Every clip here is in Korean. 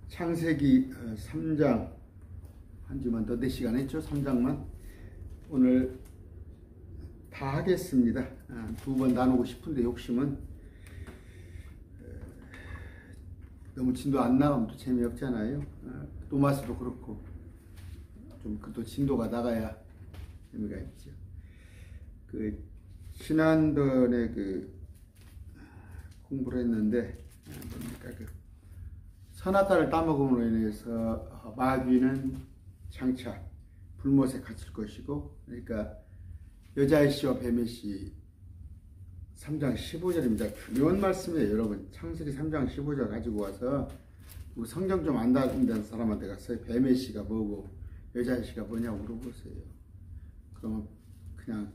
창세기 3장 한 주만 더 4시간 했죠. 3장만 오늘 다 하겠습니다. 2번 나누고 싶은데 욕심은 너무 진도 안 나가면 또 재미없잖아요. 또마스도 그렇고 좀 또 진도가 나가야 재미가 있죠. 지난번에 공부를 했는데 뭡니까 선악과를 따먹음으로 인해서 마귀는 장차 불못에 갇힐 것이고, 그러니까 여자의 씨와 뱀의 씨 3장 15절입니다. 중요한 말씀이에요. 여러분 창세기 3장 15절 가지고 와서 성경 좀 안다는 사람한테 가서 뱀의 씨가 뭐고 여자의 씨가 뭐냐고 물어보세요. 그러면 그냥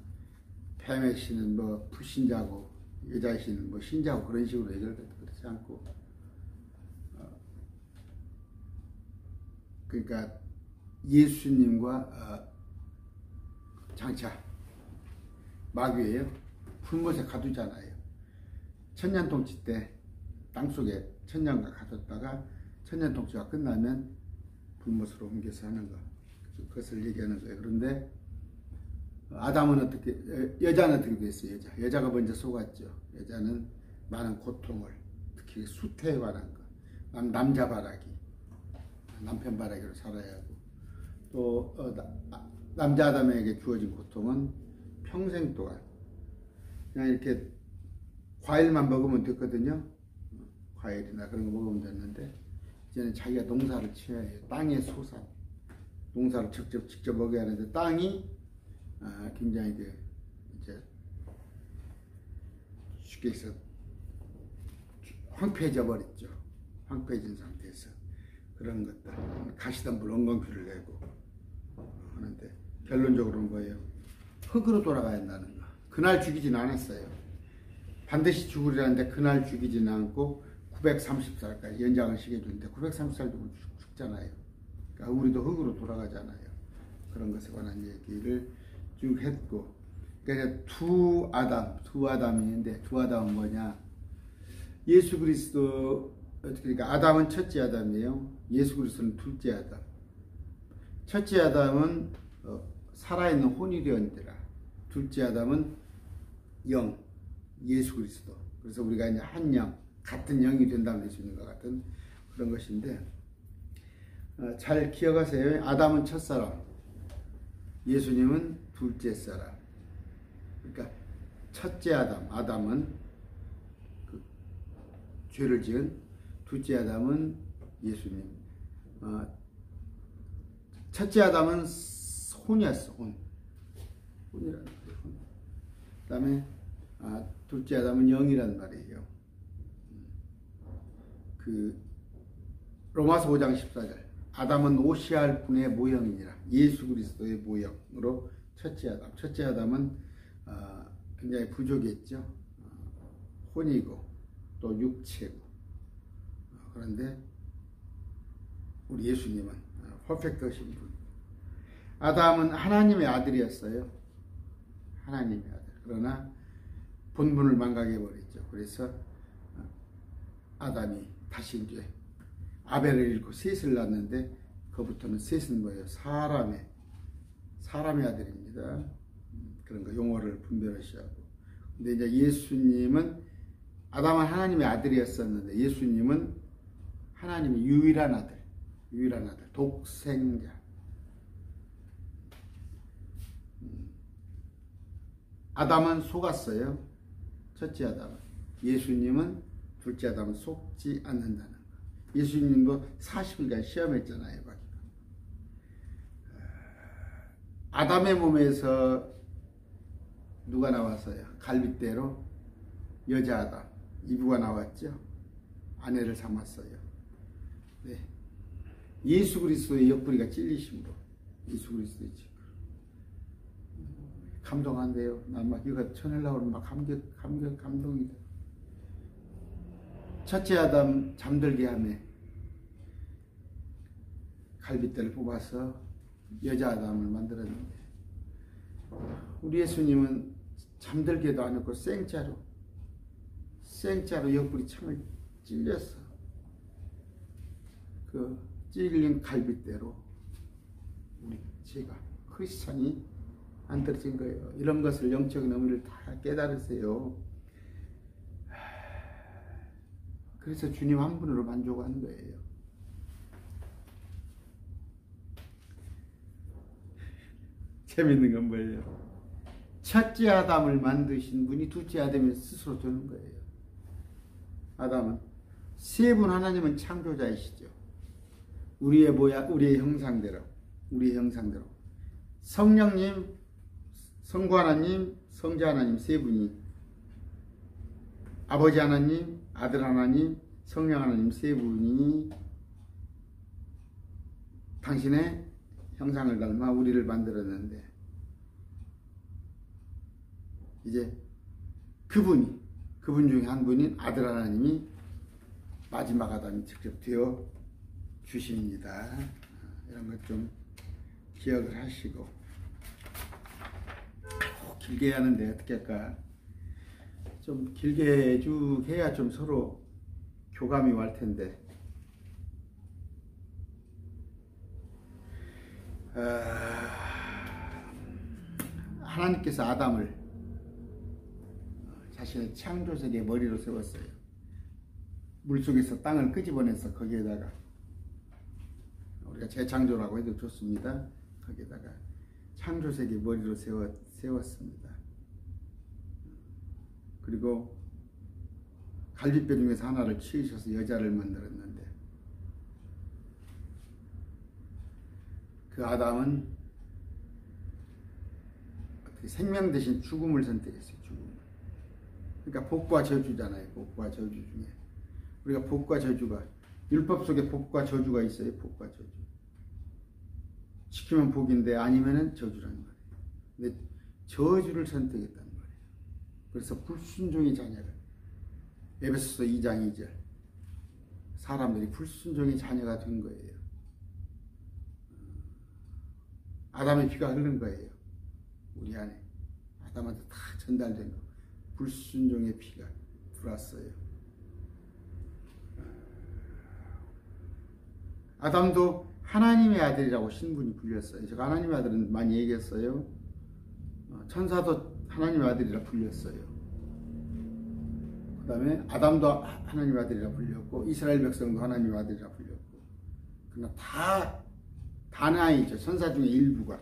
뱀의 씨는 뭐 불신자고 여자의 씨는 뭐 신자고 그런 식으로 얘기를 그렇지 않고, 그러니까 예수님과 장차 마귀예요. 불못에 가두잖아요. 천년통치 때 땅속에 천년간 가뒀다가 천년통치가 끝나면 불못으로 옮겨서 하는 거, 그것을 얘기하는 거예요. 그런데 아담은 여자는 어떻게 됐어요? 여자가 먼저 속았죠. 여자는 많은 고통을, 특히 수태에 관한 거, 남자 바라기, 남편 바라기로 살아야 하고, 또 남자 아담에게 주어진 고통은 평생 동안 그냥 이렇게 과일만 먹으면 됐거든요. 과일이나 그런 거 먹으면 됐는데 이제는 자기가 농사를 지어야 해요. 땅의 소산, 농사를 직접 먹어야 하는데 땅이 굉장히 이제 쉽게 해서 황폐해져 버렸죠. 황폐해진 상태에서 그런 것들, 가시덤불 엉겅퀴를 내고 하는데 결론적으로는 뭐예요? 흙으로 돌아가야 한다는 거. 그날 죽이진 않았어요. 반드시 죽으리라는데 그날 죽이진 않고 930살까지 연장을 시켜주는데 930살도 죽잖아요. 그러니까 우리도 흙으로 돌아가잖아요. 그런 것에 관한 얘기를 쭉 했고, 그러니까 두 아담이 있는데 두 아담은 뭐냐? 예수 그리스도, 그러니까 아담은 첫째 아담이에요. 예수 그리스도는 둘째 아담. 첫째 아담은 살아있는 혼이 되었더라. 둘째 아담은 영, 예수 그리스도. 그래서 우리가 이제 한 영, 같은 영이 된다고 할 수 있는 것 같은 그런 것인데, 잘 기억하세요. 아담은 첫사람, 예수님은 둘째 사람. 그러니까 첫째 아담은 죄를 지은, 둘째 아담은 예수님. 첫째 아담은 혼이었어, 혼이라는 거예요. 그 다음에 둘째 아담은 영이란 말이에요. 로마서 5장 14절. 아담은 오시할 분의 모형이니라. 예수 그리스도의 모형으로 첫째 아담. 첫째 아담은 굉장히 부족했죠. 혼이고 또 육체고. 그런데 우리 예수님은 퍼펙트하신 분. 아담은 하나님의 아들이었어요. 하나님의 아들. 그러나 본분을 망각해버렸죠. 그래서 아담이 다시 이제 아벨을 잃고 셋을 낳았는데, 그부터는 셋은 뭐예요? 사람의 아들입니다. 그런 거 용어를 분별하셔야 하고. 근데 이제 예수님은, 아담은 하나님의 아들이었었는데 예수님은 하나님의 유일한 아들, 독생자. 아담은 속았어요. 첫째 아담은. 예수님은, 둘째 아담은 속지 않는다는 거. 예수님도 40일간 시험했잖아요. 아담의 몸에서 누가 나왔어요? 갈빗대로 여자 아담, 이브가 나왔죠. 아내를 삼았어요. 네. 예수 그리스도의 옆구리가 찔리심으로, 예수 그리스도의 찔. 감동한데요. 난 막 이거 전하려고 하면 막 감동이 돼. 첫째 아담 잠들게 하며 갈빗대를 뽑아서 여자 아담을 만들었는데 우리 예수님은 잠들게도 안 했고 생짜로 옆구리 창을 찔렸어. 그 찔린 갈빗대로 우리 제가 크리스찬이 안 떨어진 거예요. 이런 것을 영적인 의미를 다 깨달으세요. 그래서 주님 한 분으로 만족한 거예요. 재밌는 건 뭐예요? 첫째 아담을 만드신 분이 둘째 아담을 스스로 두는 거예요. 아담은 세 분 하나님은 창조자이시죠. 우리의 형상대로 성령님, 성부 하나님, 성자 하나님 세 분이, 아버지 하나님, 아들 하나님, 성령 하나님 세 분이 당신의 형상을 닮아 우리를 만들었는데, 이제 그분 중에 한 분인 아들 하나님이 마지막 아담이 직접 되어 주십니다. 이런 것 좀 기억을 하시고. 길게 하는데 어떻게 할까? 좀 길게 쭉 해야 좀 서로 교감이 갈 텐데. 하나님께서 아담을 자신의 창조세계의 머리로 세웠어요. 물속에서 땅을 끄집어내서 거기에다가, 우리가 재창조라고 해도 좋습니다. 거기에다가 창조세계 머리로 세웠습니다. 그리고 갈빗뼈 중에서 하나를 치우셔서 여자를 만들었는데, 그 아담은 생명 대신 죽음을 선택했어요. 죽음을. 그러니까 복과 저주잖아요. 복과 저주 중에 우리가 복과 저주가, 율법 속에 복과 저주가 있어요. 복과 저주. 지키면 복인데 아니면은 저주라는 말이에요. 근데 저주를 선택했단 말이에요. 그래서 불순종의 자녀가, 에베소서 2장 2절, 사람들이 불순종의 자녀가 된 거예요. 아담의 피가 흐른 거예요. 우리 안에 아담한테 다 전달된 거, 불순종의 피가 들어왔어요. 아담도 하나님의 아들이라고 신분이 불렸어요. 제가 하나님의 아들은 많이 얘기했어요. 천사도 하나님의 아들이라 불렸어요. 그 다음에 아담도 하나님의 아들이라 불렸고, 이스라엘 백성도 하나님의 아들이라 불렸고, 그러나 다 다나이죠. 천사 중에 일부가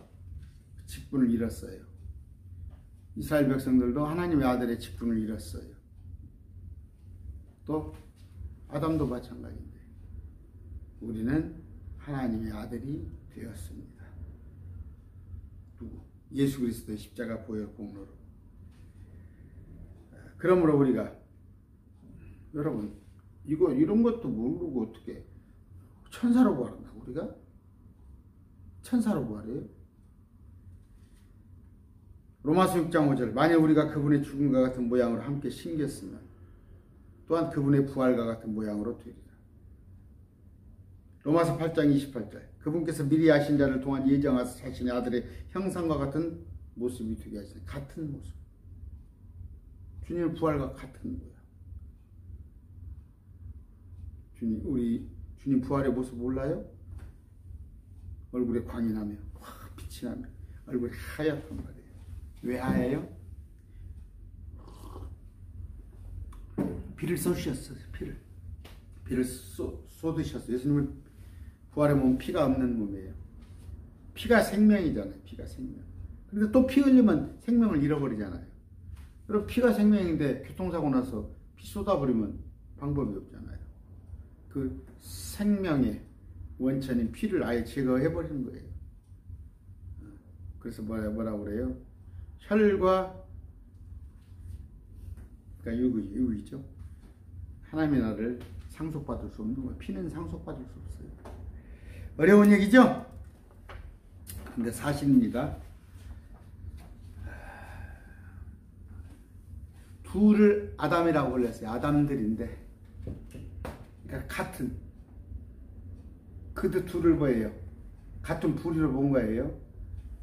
직분을 잃었어요. 이스라엘 백성들도 하나님의 아들의 직분을 잃었어요. 또 아담도 마찬가지인데 우리는 하나님의 아들이 되었습니다. 누구? 예수 그리스도의 십자가 보혈 공로로. 그러므로 우리가, 여러분, 이런 것도 모르고 어떻게 천사로 구하란다고? 우리가 천사로 구하래요? 로마서 6장 5절, 만약 우리가 그분의 죽음과 같은 모양으로 함께 심겼으면 또한 그분의 부활과 같은 모양으로 되리라. 로마서 8장 28절, 그분께서 미리 아신 자를 통한 예정하사 자신의 아들의 형상과 같은 모습이 되게 하시네. 같은 모습. 주님의 부활과 같은 모양. 주님 부활의 모습 몰라요? 얼굴에 광이 나며, 빛이 나며, 얼굴이 하얗단 말이에요. 왜 하얘요? 피를 쏟으셨어요. 피를 쏟으셨어요. 예수님은 부활의 몸은 피가 없는 몸이에요. 피가 생명이잖아요. 피가 생명. 그런데 또 피 흘리면 생명을 잃어버리잖아요. 그럼 피가 생명인데 교통사고 나서 피 쏟아버리면 방법이 없잖아요. 그 생명의 원천인 피를 아예 제거해버리는 거예요. 그래서 뭐라고 그래요? 혈과, 그러니까 육이죠. 하나님의 나라를 상속받을 수 없는 거예요. 피는 상속받을 수 없어요. 어려운 얘기죠? 근데 사실입니다. 둘을 아담이라고 불렀어요. 아담들인데, 그러니까 같은, 그들 둘을 뭐예요? 같은 부류로 본 거예요.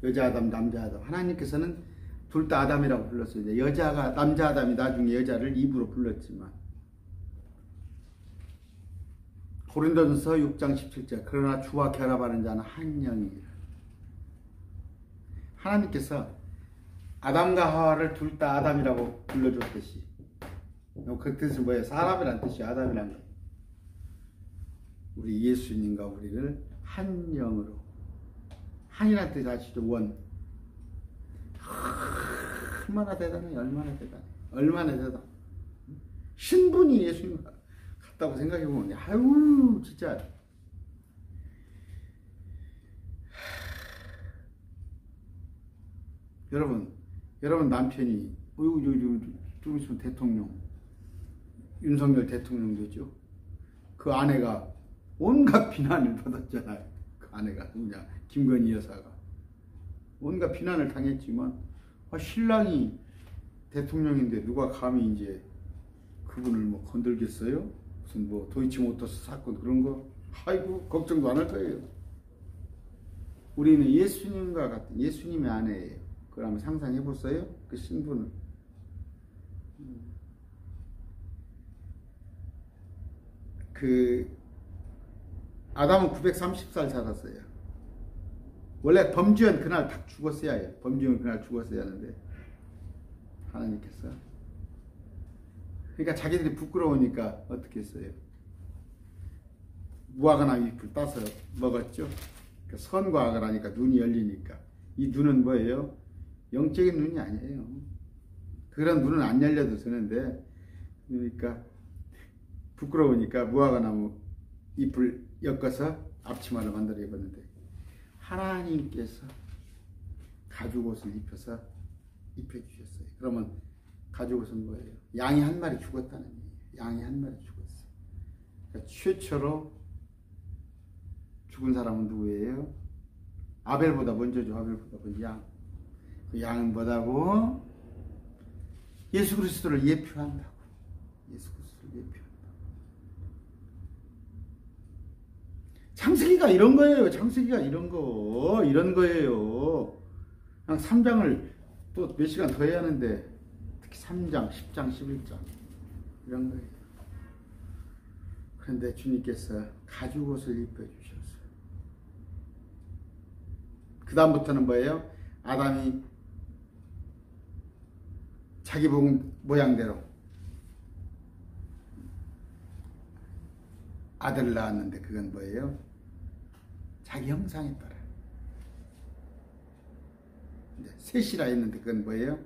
여자 아담, 남자 아담. 하나님께서는 둘 다 아담이라고 불렀어요. 이제 여자가 남자 아담이 나중에 여자를 이브로 불렀지만 고린도전서 6장 17절 그러나 주와 결합하는 자는 한 영이라. 하나님께서 아담과 하와를 둘 다 아담이라고 불러줬듯이 그 뜻은 뭐예요? 사람이란 뜻이 아담이란 거예요. 우리 예수님과 우리를 한 영으로 한이란 뜻 아시죠? 원. 얼마나 대단해, 얼마나 대단해, 얼마나 대단. 신분이 예수님 같다고 생각해 보면, 아유 진짜. 여러분 남편이 좀 있으면 대통령, 윤석열 대통령 되죠. 그 아내가 온갖 비난을 받았잖아요. 그 아내가 누구냐? 김건희 여사가 온갖 비난을 당했지만 신랑이 대통령인데 누가 감히 이제 그분을 뭐 건들겠어요? 무슨 뭐 도이치모터스 사건 그런 거 아이고 걱정도 안 할 거예요. 우리는 예수님과 같은 예수님의 아내예요. 그걸 한번 상상해 보세요. 그 신분을. 그 아담은 930살 살았어요. 원래 범죄는 그날 딱 죽었어야 해요. 범죄는 그날 죽었어야 하는데 하나님께서 그러니까 자기들이 부끄러우니까 어떻게 했어요? 무화과 잎을 따서 먹었죠. 그러니까 선과 악을 하니까 눈이 열리니까 이 눈은 뭐예요? 영적인 눈이 아니에요. 그런 눈은 안 열려도 되는데 그러니까 부끄러우니까 무화과나무 잎을 엮어서 앞치마를 만들어 입었는데 하나님께서 가죽옷을 입혀서 입혀주셨어요. 그러면 가죽옷은 뭐예요? 양이 한 마리 죽었다는 얘기예요. 양이 한 마리 죽었어요. 그러니까 최초로 죽은 사람은 누구예요? 아벨보다 먼저죠. 아벨보다 먼저 양. 그 양은 뭐다고? 예수 그리스도를 예표한다고. 예수 그리스도를 예표한다고. 창세기가 이런 거예요. 창세기가 이런 거예요. 그냥 3장을 또 몇 시간 더 해야 하는데 특히 3장, 10장, 11장 이런 거예요. 그런데 주님께서 가죽옷을 입혀주셨어요. 그 다음부터는 뭐예요? 아담이 자기 모양대로 아들을 낳았는데 그건 뭐예요? 자기 형상에 따라. 이제 셋이라 했는데 그건 뭐예요?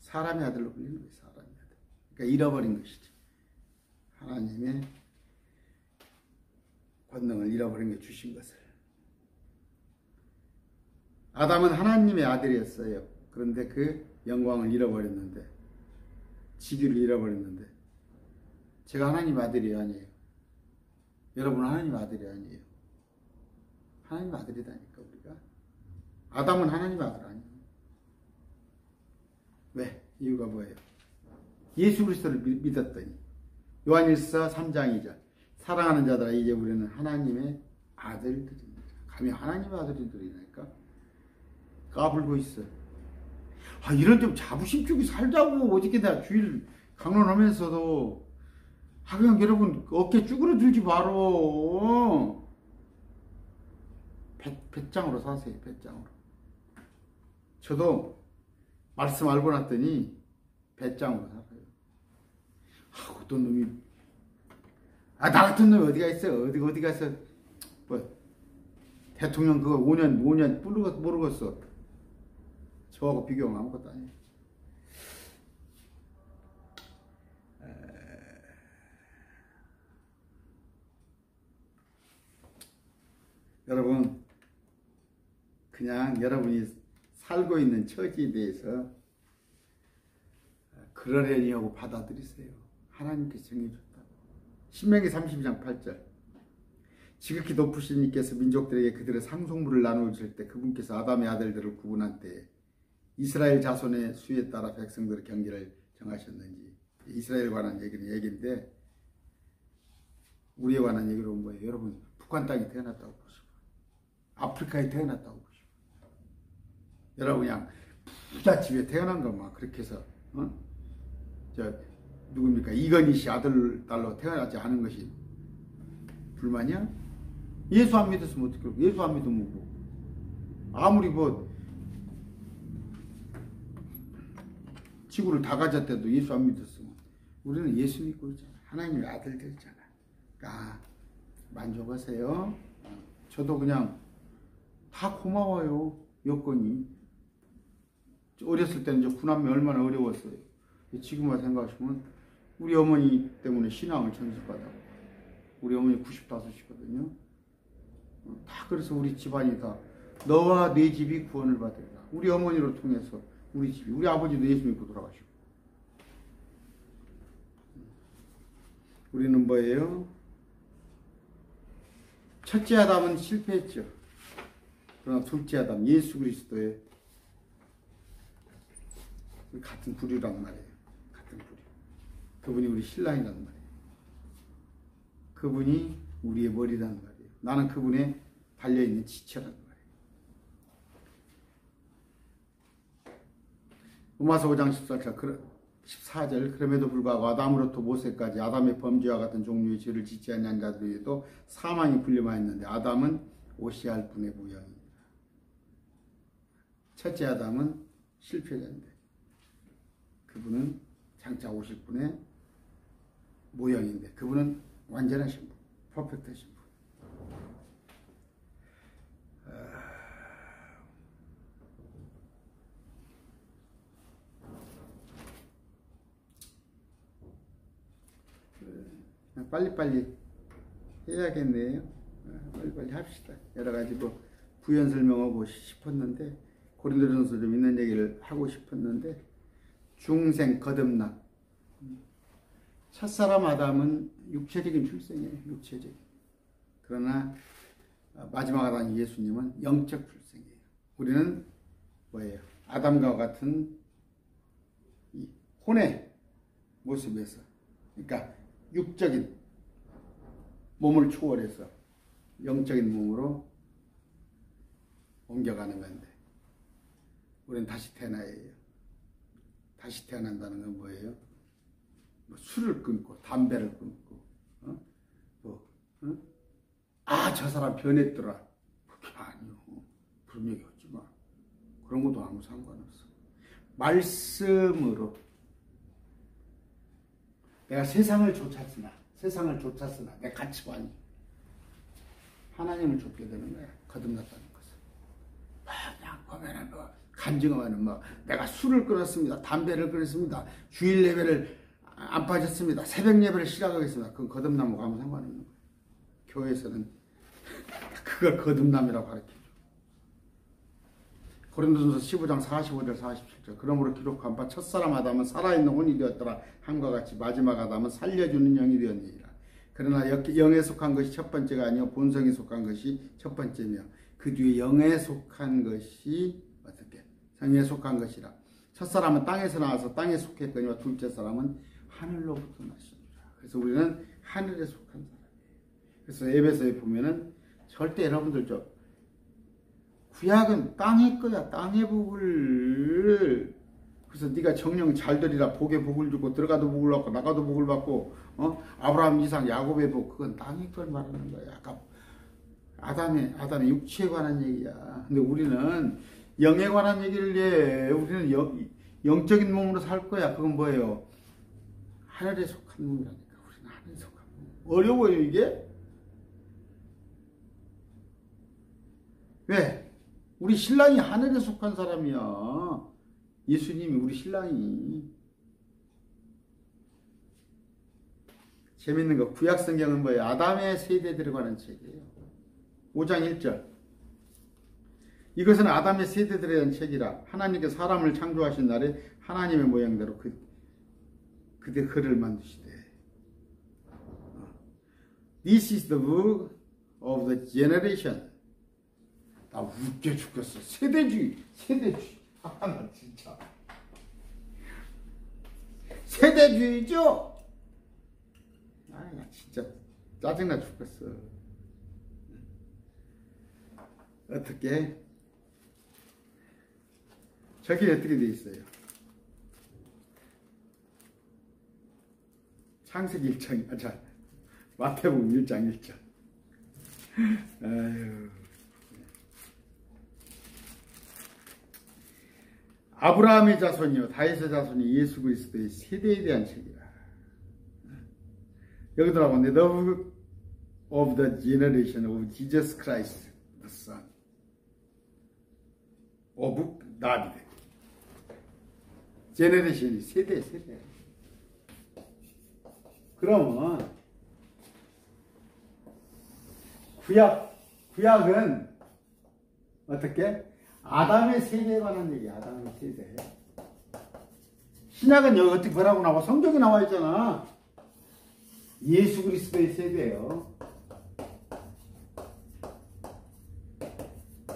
사람의 아들로 불리는 거예요. 사람의 아들. 그러니까 잃어버린 것이죠. 하나님의 권능을 잃어버린 게 주신 것을. 아담은 하나님의 아들이었어요. 그런데 그 영광을 잃어버렸는데, 지위를 잃어버렸는데, 제가 하나님 아들이 아니에요. 여러분은 하나님 아들이 아니에요. 하나님 아들이다니까 우리가. 아담은 하나님 아들 아니에요. 왜? 이유가 뭐예요? 예수 그리스도를 믿었더니 요한일서 3장 2절 사랑하는 자들아 이제 우리는 하나님의 아들들입니다. 감히 하나님의 아들들이니까 까불고 있어. 이런 좀 자부심 쪽이 살자고. 어저께 내가 주일 강론하면서도 그냥 여러분 어깨 쭈그러들지 말어. 배짱으로 사세요. 배짱으로. 저도 말씀 알고 났더니 배짱으로 살아요. 어떤 놈이 나 같은 놈이 어디가 있어요. 어디 가서 뭐 대통령 그거 5년 모르겠어. 저하고 비교하면 아무것도 아니에요. 여러분 그냥 여러분이 살고 있는 처지에 대해서 그러려니 하고 받아들이세요. 하나님께서 정해줬다고. 신명기 32장 8절 지극히 높으신 이께서 민족들에게 그들의 상속물을 나누실 때 그분께서 아담의 아들들을 구분한 때 이스라엘 자손의 수에 따라 백성들의 경계를 정하셨는지. 이스라엘에 관한 얘기인데 우리에 관한 얘기로 뭐예요? 여러분 북한 땅에 태어났다고 보시고 아프리카에 태어났다고 보시고 여러분 그냥 부잣집에 태어난 거 막 그렇게 해서 저 누굽니까 이건희 씨 아들 딸로 태어나지 않은 것이 불만이야? 예수 안 믿었으면 어떡해? 예수 안 믿으면 뭐 아무리 뭐 지구를 다 가졌대도 예수 안 믿었으면 우리는 예수 믿고 있잖아. 하나님의 아들들이잖아. 그러니까 만족하세요. 저도 그냥 다 고마워요. 여건이 어렸을 때는 이제 구남매 얼마나 어려웠어요. 지금 와서 생각하시면 우리 어머니 때문에 신앙을 전수받았고 우리 어머니 95이거든요. 다 그래서 우리 집안이 다 너와 네 집이 구원을 받으리라. 우리 어머니로 통해서 우리 집이 우리 아버지도 예수 믿고 돌아가시고 우리는 뭐예요? 첫째 아담은 실패했죠. 그러나 둘째 아담 예수 그리스도의 같은 부류란 말이에요. 같은 부류. 그분이 우리 신랑이란 말이에요. 그분이 우리의 머리란 말이에요. 나는 그분에 달려있는 지체란 말이에요. 로마서 5장 14절 그럼에도 불구하고 아담으로부터 모세까지 아담의 범죄와 같은 종류의 죄를 짓지 아니한 자들에게도 사망이 군림하였는데 아담은 오시할 분의 모양입니다. 첫째 아담은 실패자인데 그분은 장차 오실 분의 모형인데 그분은 완전하신 분, 퍼펙트하신 분. 빨리빨리 해야겠네요. 빨리빨리 합시다. 여러 가지 뭐 부연 설명하고 싶었는데 고린도전서 좀 있는 얘기를 하고 싶었는데 중생 거듭남. 첫사람 아담은 육체적인 출생이에요. 육체적인. 그러나 마지막 아담 예수님은 영적 출생이에요. 우리는 뭐예요? 아담과 같은 이 혼의 모습에서 그러니까 육적인 몸을 초월해서 영적인 몸으로 옮겨가는 건데 우리는 다시 태어나야 해요. 다시 태어난다는 건 뭐예요? 뭐 술을 끊고 담배를 끊고 저 사람 변했더라. 그게 아니요. 그런 얘기 하지 마. 그런 것도 아무 상관없어. 말씀으로 내가 세상을 쫓았으나 내 가치관이 하나님을 쫓게 되는 거야. 거듭났다는 것은. 그냥 보면은 뭐 간증하면은 뭐 내가 술을 끊었습니다. 담배를 끊었습니다. 주일 예배를 안 빠졌습니다. 새벽 예배를 시작하겠습니다. 그건 거듭남하고 아무 상관없는 거예요. 교회에서는 그걸 거듭남이라고 가르쳐줘. 고린도전서 15장 45절 47절 그러므로 기록한 바 첫사람 아담은 살아있는 혼이 되었더라 함과 같이 마지막 아담은 살려주는 영이 되었느니라. 그러나 영에 속한 것이 첫 번째가 아니요 본성에 속한 것이 첫 번째며 그 뒤에 영에 속한 것이 어떻게? 성에 속한 것이라. 첫사람은 땅에서 나와서 땅에 속했거니와 둘째 사람은 하늘로부터 나시니라. 그래서 우리는 하늘에 속한 사람이에요. 그래서 에베소에 보면은 절대 여러분들 구약은 땅의 거야. 땅의 복을. 그래서 네가 정령 잘 되리라. 복에 복을 주고 들어가도 복을 받고 나가도 복을 받고 아브라함 이삭 야곱의 복 그건 땅의 걸 말하는 거야. 아까 아담의 육체에 관한 얘기야. 근데 우리는 영에 관한 얘기를 해. 우리는 영적인 몸으로 살 거야. 그건 뭐예요? 하늘에 속한 몸이라니까. 우리는 하늘에 속한 몸. 어려워요 이게? 왜? 우리 신랑이 하늘에 속한 사람이야. 예수님이 우리 신랑이. 재밌는 거 구약 성경은 뭐예요? 아담의 세대들에 관한 책이에요. 5장 1절 이것은 아담의 세대들에 대한 책이라. 하나님께서 사람을 창조하신 날에 하나님의 모양대로 그대 그를 만드시되. This is the book of the generation. 나 웃겨 죽겠어. 세대주의. 나 진짜. 세대주의죠? 나 진짜 짜증나 죽겠어. 어떻게? 저기 어떻게 돼 있어요? 창세기 1장, 마태복음 1장 1절. 아유. 아브라함의 자손이요 다윗의 자손이 예수 그리스도의 세대에 대한 책이라. 여기 들어가면 The love of the generation of Jesus Christ, the Son of David. 제너레이션이 세대. 그러면 구약은 어떻게? 아담의 세대에 관한 얘기야. 아담의 세대. 신약은 여기 어떻게 뭐라고 나와? 성경에 나와 있잖아. 예수 그리스도의 세대예요.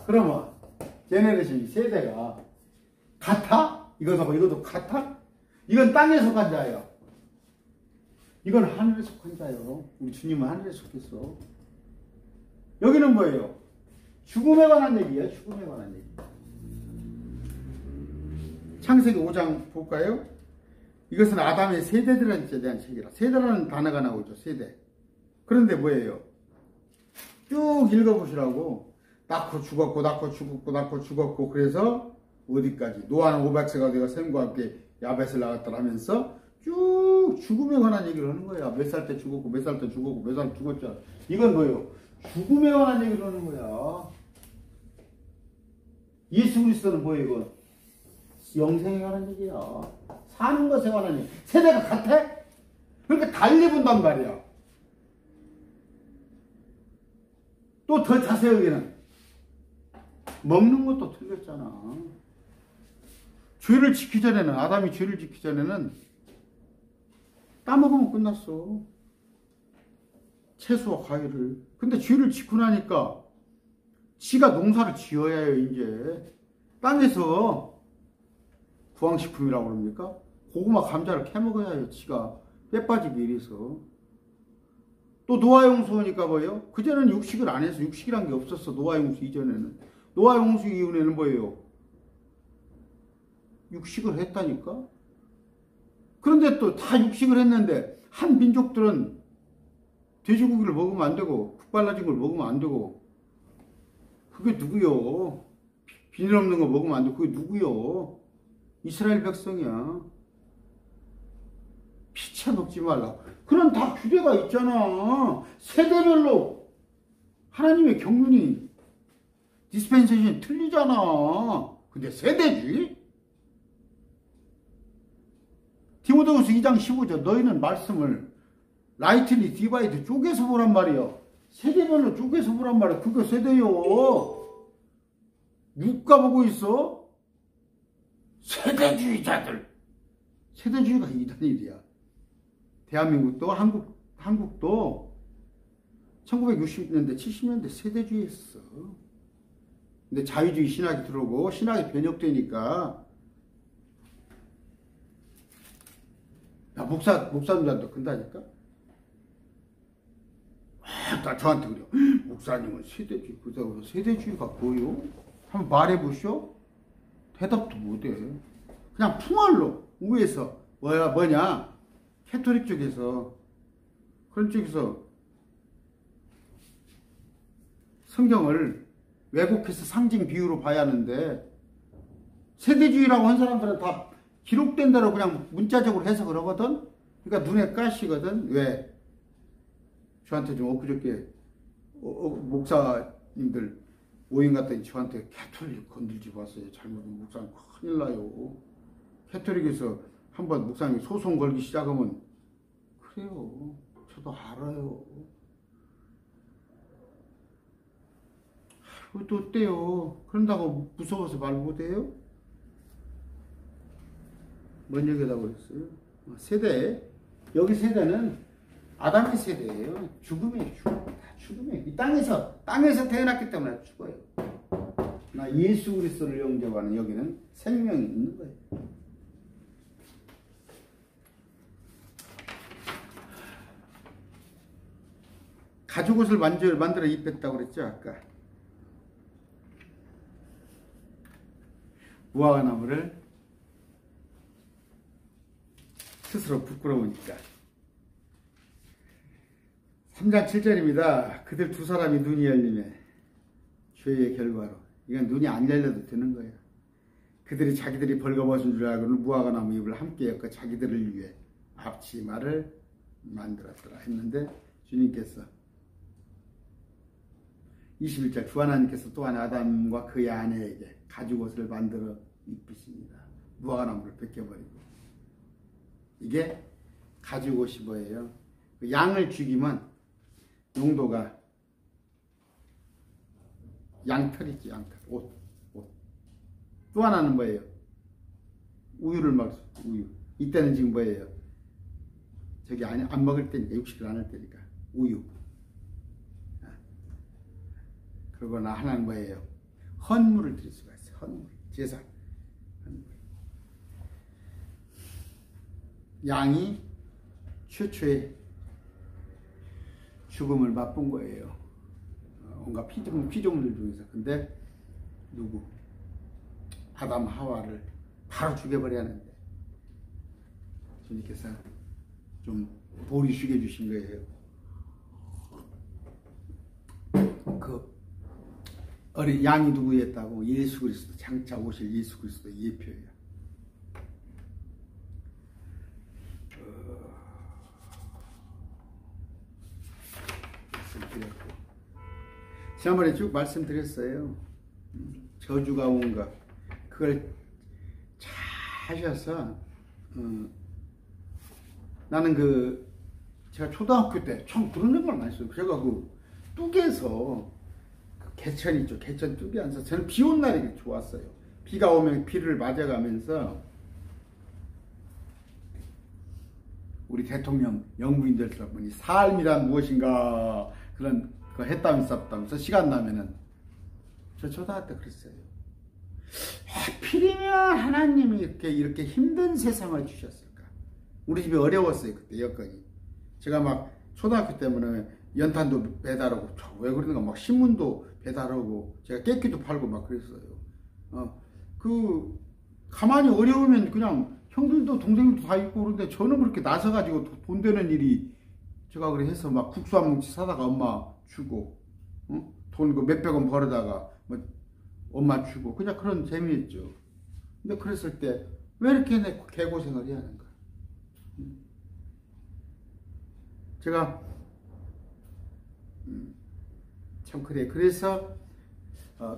그러면 제네레이션 세대가 같아? 이것도 같아? 이건 땅에 속한 자예요. 이건 하늘에 속한 자예요. 우리 주님은 하늘에 속했어. 여기는 뭐예요? 죽음에 관한 얘기예요. 죽음에 관한 얘기. 창세기 5장 볼까요? 이것은 아담의 세대들에 대한 책이라. 세대라는 단어가 나오죠. 세대. 그런데 뭐예요? 쭉 읽어보시라고. 낳고 죽었고 그래서 어디까지? 노아는 500세가 되어 셈과 함께 야벳을 나갔더라 하면서 쭉 죽음에 관한 얘기를 하는 거야. 몇 살 때 죽었고 몇 살 때 죽었고 몇 살 죽었잖아. 이건 뭐예요? 죽음에 관한 얘기를 하는 거야. 예수 그리스도는 뭐예요? 이건 영생에 관한 얘기야. 사는 것에 관한 얘기. 세대가 같아? 그러니까 달리 본단 말이야. 또 더 자세하게는 먹는 것도 틀렸잖아. 죄를 지키기 전에는, 아담이 죄를 지키기 전에는 따먹으면 끝났어. 채소와 과일을. 근데 죄를 지키고 나니까 지가 농사를 지어야 해요. 이제 땅에서 구황식품이라고 그럽니까? 고구마 감자를 캐먹어야 해요. 지가 빼 빠지기 위해서. 또 노아용수 오니까 뭐예요? 그전에는 육식을 안 해서 육식이란 게 없었어. 노아용수 이전에는. 노아용수 이후에는 뭐예요? 육식을 했다니까? 그런데 또 다 육식을 했는데 한 민족들은 돼지고기를 먹으면 안 되고 흙발라진 걸 먹으면 안 되고. 그게 누구요? 비늘 없는 거 먹으면 안 되고. 그게 누구요? 이스라엘 백성이야. 피채 먹지 말라고. 그런 다 규례가 있잖아. 세대별로 하나님의 경륜이 디스펜세이션이 틀리잖아. 근데 세대주의? 디모데후서 2장 15절 너희는 말씀을 라이트리 디바이드 쪼개서 보란 말이야. 세대별로 쪼개서 보란 말이야. 그거 세대요. 누가 보고 있어? 세대주의자들. 세대주의가 이단 일이야. 대한민국도 한국도 1960년대 70년대 세대주의 했어. 근데 자유주의 신학이 들어오고 신학이 변혁되니까 야, 목사님들한테 근다니까? 다 저한테 그래요. 목사님은 세대주의, 그래서 세대주의가 뭐요? 한번 말해보시오? 대답도 못해. 그냥 풍월로, 위에서, 뭐냐? 캐토릭 쪽에서, 그런 쪽에서 성경을 왜곡해서 상징 비유로 봐야 하는데, 세대주의라고 한 사람들은 다 기록된 대로 그냥 문자적으로 해석을 하거든? 그러니까 눈에 가시거든? 왜? 저한테 좀 엊그저께 목사님들 모임 갔더니 저한테 캐톨릭 건들지 마세요. 잘못하면 목사님 큰일 나요. 캐톨릭에서 한번 목사님이 소송 걸기 시작하면 그래요. 저도 알아요. 또 어때요? 그런다고 무서워서 말 못해요? 뭔 얘기라고 했어요? 세대. 여기 세대는 아담의 세대예요. 죽음이에요. 죽음이에요. 이 땅에서 태어났기 때문에 죽어요. 나 예수 그리스도를 영접하는 여기는 생명이 있는 거예요. 가죽옷을 만들어 입혔다고 그랬죠 아까. 무화과나무를 스스로 부끄러우니까. 3장 7절입니다. 그들 두 사람이 눈이 열리매 죄의 결과로. 이건 눈이 안 열려도 되는 거예요. 그들이 자기들이 벌거벗은 줄 알고는 무화과나무 잎을 함께 엮어 자기들을 위해 앞치마를 만들었더라 했는데, 주님께서 21절 주 하나님께서 또한 아담과 그의 아내에게 가죽옷을 만들어 입히십니다. 무화과나무를 벗겨버리고. 이게 가죽옷이 뭐예요? 양을 죽이면 용도가 양털이지, 양털. 옷. 또 하나는 뭐예요? 우유를 먹어. 우유. 이때는 지금 뭐예요? 저기 안 먹을 때니까, 육식을 안 할 때니까 우유. 그러거나 하나는 뭐예요? 헌물을 드릴 수가 있어요. 헌물, 제사. 헌물. 양이 최초의 죽음을 맛본 거예요. 온갖 피조물 중에서. 근데 누구? 아담 하와를 바로 죽여버려야 하는데 주님께서 좀 보리 쉬게 주신 거예요. 그 어린 양이 누구였다고? 예수 그리스도, 장차 오실 예수 그리스도 예표예요. 말씀드렸고, 지난번에 쭉 말씀드렸어요. 저주가 온 것, 그걸 잘 하셔서 나는 제가 초등학교 때 참 그런 걸 많이 써요. 제가 뚝에서 개천 있죠. 개천 뚝에 앉아서 저는 비 온 날이 좋았어요. 비가 오면 비를 맞아가면서 우리 대통령 영부인들처럼 삶이란 무엇인가 그런 거 했다면 썼다면서 시간 나면은 저 초등학교 때 그랬어요. 하필이면 하나님이 이렇게 힘든 세상을 주셨을까? 우리 집이 어려웠어요. 그때 여건이. 제가 막 초등학교 때문에 연탄도 배달하고, 왜 그러는가, 막 신문도 배달하고, 제가 깨끼도 팔고 막 그랬어요. 가만히 어려우면 그냥 형들도 동생들도 다 있고 그런데 저는 그렇게 나서가지고 돈 되는 일이, 제가 그래 해서 막 국수 한 뭉치 사다가 엄마 주고, 돈 몇백 원 벌어다가 뭐 엄마 주고, 그냥 그런 재미였죠. 근데 그랬을 때 왜 이렇게 내 개고생을 해야 하는가? 제가 참 그래. 그래서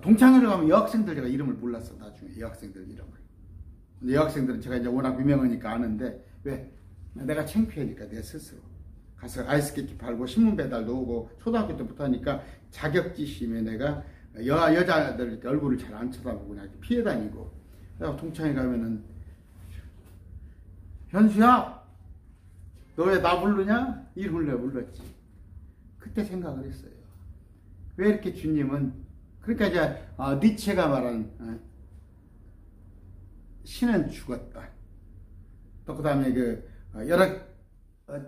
동창회를 가면 여학생들, 제가 이름을 몰랐어. 나중에 여학생들 이름을. 근데 여학생들은 제가 이제 워낙 유명하니까 아는데, 왜? 내가 창피하니까 내 스스로 가서 아이스케이크 팔고 신문 배달도 오고 초등학교 때부터 하니까 자격지심에 내가 여자들 이렇게 얼굴을 잘 안 쳐다보고 그냥 피해 다니고. 내가 동창회 가면은, 현수야, 너 왜 나 부르냐? 이름을 내가 불렀지. 그때 생각을 했어요. 왜 이렇게 주님은, 그러니까 이제 니체가 말한 신은 죽었다. 또 그 다음에 여러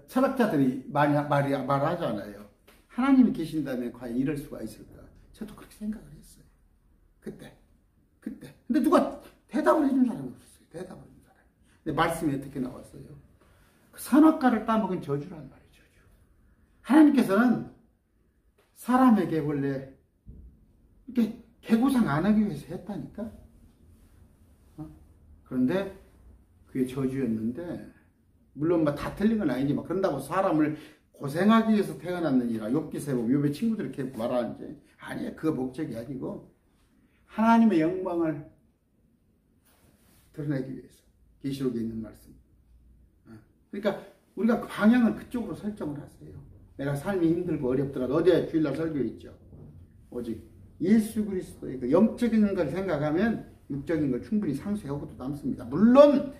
철학자들이 말하잖아요. 하나님이 계신다면 과연 이럴 수가 있을까? 저도 그렇게 생각을 했어요. 그때. 근데 누가 대답을 해준 사람이 없었어요. 대답을 해준 사람이. 근데 말씀이 어떻게 나왔어요? 그 선악과를 따먹은 저주란 말이에요. 저주. 하나님께서는 사람에게 원래 이렇게 개고생 안 하기 위해서 했다니까. 그런데 그게 저주였는데, 물론 막 다 틀린 건 아니지. 막 그런다고 사람을 고생하기 위해서 태어났느니라. 욥기서 보면 욥의 친구들이 이렇게 말하는지, 아니야. 그거 목적이 아니고 하나님의 영광을 드러내기 위해서. 계시록에 있는 말씀. 그러니까 우리가 방향을 그쪽으로 설정을 하세요. 내가 삶이 힘들고 어렵더라도, 어제 주일날 설교했죠. 오직 예수 그리스도의 그 영적인 걸 생각하면 육적인 걸 충분히 상쇄하고도 남습니다. 물론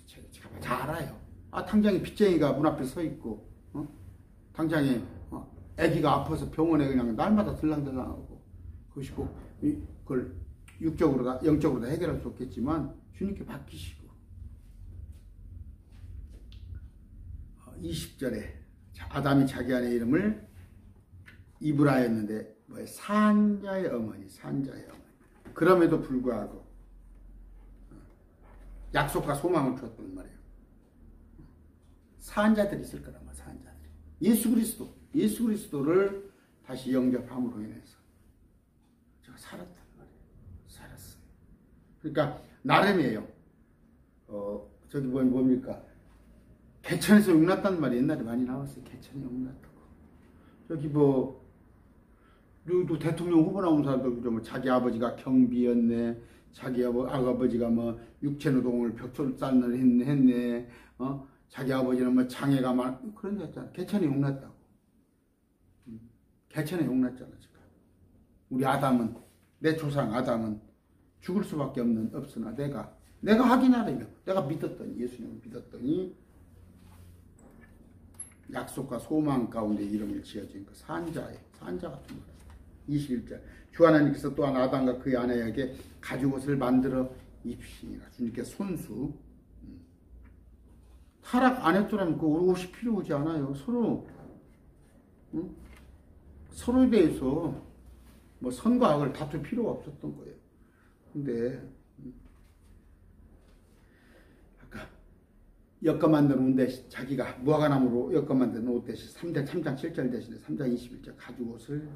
제가 잘 알아요. 당장에 빚쟁이가 문 앞에 서 있고, 당장에 아기가 아파서 병원에 그냥 날마다 들랑들랑하고, 그것이고 그걸 육적으로 영적으로 다 해결할 수 없겠지만 주님께 맡기시고. 20절에 아담이 자기 아내 이름을 이브라였는데 산자의 어머니. 그럼에도 불구하고 약속과 소망을 주었단 말이에요. 사한 자들이 있을 거란 말이에요. 사한 자들이. 예수 그리스도를 다시 영접함으로 인해서 제가 살았단 말이에요. 살았어요. 그러니까 나름이에요. 저기 뭡니까? 개천에서 용났단 말이 옛날에 많이 나왔어요. 개천에 용났다고. 저기 또 대통령 후보 나온 사람들 뭐 자기 아버지가 경비였네. 자기 아버지가 뭐 육체노동을 벽돌 쌓는 했네. 자기 아버지는 뭐 장애가 그런 데 했잖아. 개천에 용났다고. 개천에 용났잖아 지금. 우리 아담은 내 조상 아담은 죽을 수밖에 없으나 내가 확인하려면 내가 믿었더니 예수님을 믿었더니 약속과 소망 가운데 이름을 지어진 그 산자 같은 거예요. 21절 주 하나님께서 또한 아담과 그의 아내에게 가죽옷을 만들어 입히시니라. 주님께서 손수 타락 안 했더라면 그 옷이 필요하지 않아요. 서로에 대해서 뭐 선과 악을 다툴 필요가 없었던 거예요. 근데 아까 엿과 만든 옷 대신 자기가 무화과나무로 엿과 만든 옷 대신 3장 7절 대신에 3장 21절 가죽옷을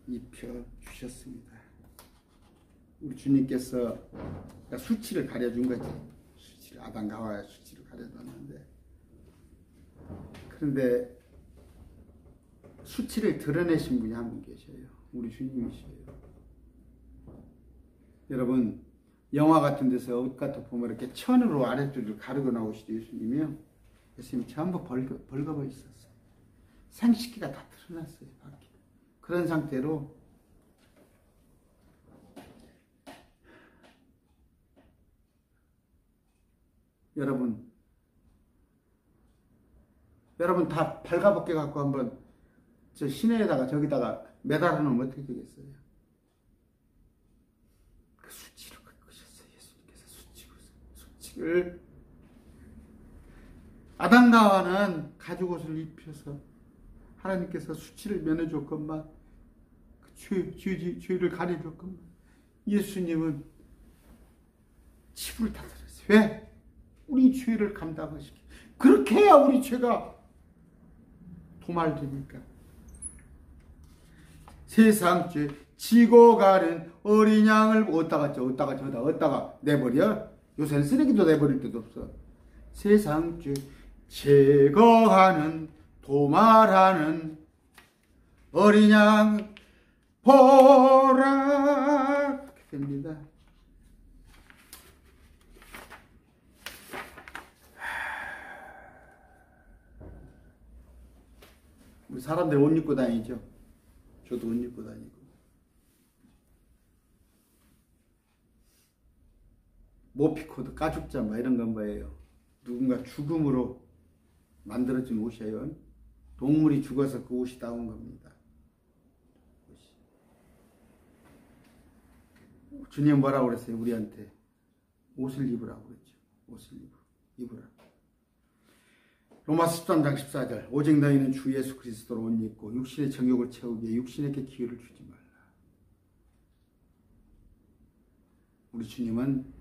입혀 주셨습니다. 우리 주님께서 수치를 가려준 거지. 아담과 하와의 수치를 가려놨는데, 그런데 수치를 드러내신 분이 한 분 계셔요. 우리 주님이셔요. 여러분 영화 같은 데서 옷 같은 보면 이렇게 천으로 아랫줄을 가르고 나오시죠. 예수님이요. 예수님이 전부 벌거벗어 있었어요. 생식기가 다 드러났어요. 밖에. 그런 상태로 여러분 다 발가벗겨 갖고 한번 저 시내에다가 저기다가 매달아 놓으면 어떻게 되겠어요? 그 수치를 꺾으셨어요. 예수님께서 수치를 아담과 하와는 가죽옷을 입혀서 하나님께서 수치를 면해줬건만 그 죄를 가려줬건만 예수님은 치부를 다 들었어요. 왜? 우리 죄를 감당하시기. 그렇게 해야 우리 죄가 도말되니까. 세상 죄 지고 가는 어린 양을 어디다가 내버려? 요새는 쓰레기도 내버릴 데도 없어. 세상 죄 제거하는 도말하는 어린 양 보라. 그렇게 됩니다. 우리 사람들 옷 입고 다니죠. 저도 옷 입고 다니고. 모피코드, 가죽자 뭐 이런 건 뭐예요? 누군가 죽음으로 만들어진 옷이에요. 동물이 죽어서 그 옷이 나온 겁니다. 주님 뭐라고 그랬어요? 우리한테 옷을 입으라고 그랬죠. 옷을 입으라고. 로마서 13장 14절 오직 너희는 주 예수 그리스도로 옷 입고 육신의 정욕을 채우기에 육신에게 기회를 주지 말라. 우리 주님은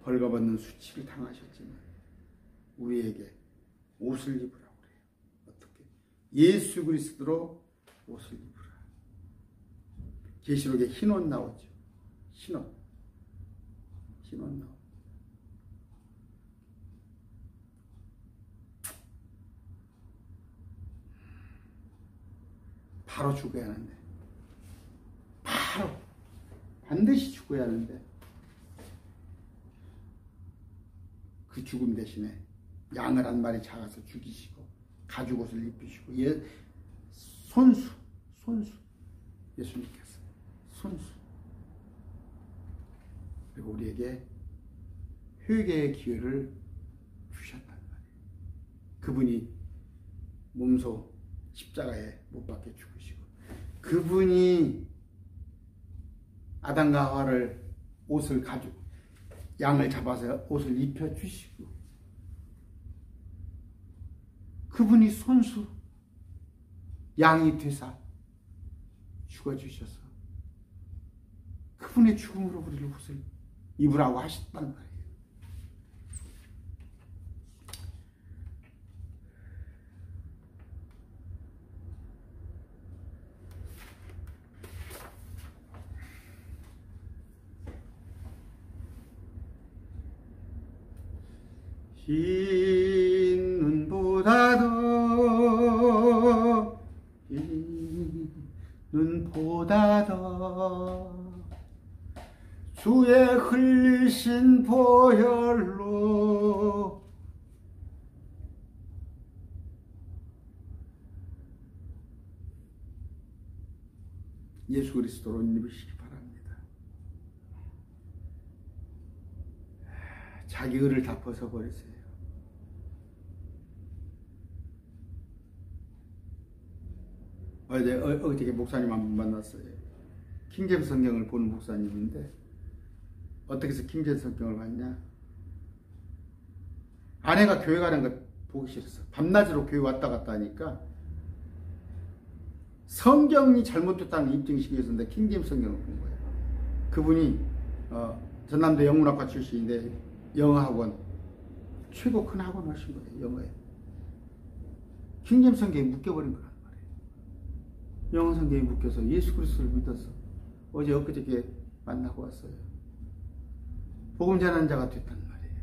벌거벗는 수치를 당하셨지만 우리에게 옷을 입으라고 그래요. 어떻게? 예수 그리스도로 옷을 입으라. 계시록에 흰 옷 나오죠. 흰 옷 나오죠. 바로 죽어야 하는데, 바로 반드시 죽어야 하는데 그 죽음 대신에 양을 한 마리 잡아서 죽이시고 가죽옷을 입히시고 손수 예수님께서 손수 그리고 우리에게 회개의 기회를 주셨단 말이에요. 그분이 몸소 십자가에 못 박혀 죽으시고 그분이 아담과 하와를 옷을 양을 잡아서 옷을 입혀 주시고 그분이 손수 양이 되사 죽어 주셔서 그분의 죽음으로 우리를 옷을 입으라고 하셨단 말이에요. 흰 눈보다도 흰 눈보다도 주의 흘리신 보혈로 예수 그리스도로 입으시기 바랍니다. 자기 의를 다 벗어버리세요. 어저께 목사님 한 분 만났어요. 킹제임스 성경을 보는 목사님인데 어떻게 해서 킹제임스 성경을 봤냐? 아내가 교회 가는 거 보기 싫었어. 밤낮으로 교회 왔다 갔다 하니까 성경이 잘못됐다는 입증시키기 위해서인데 킹제임스 성경을 본 거예요. 그분이 전남대 영문학과 출신인데 영어학원 최고 큰 학원 하신 거예요. 영어에. 킹제임스 성경에 묶여버린 거란 말이에요. 영어 성경에 묶여서 예수 그리스도를 믿어서 어제 엊그저께 만나고 왔어요. 복음 전하는 자가 됐단 말이에요.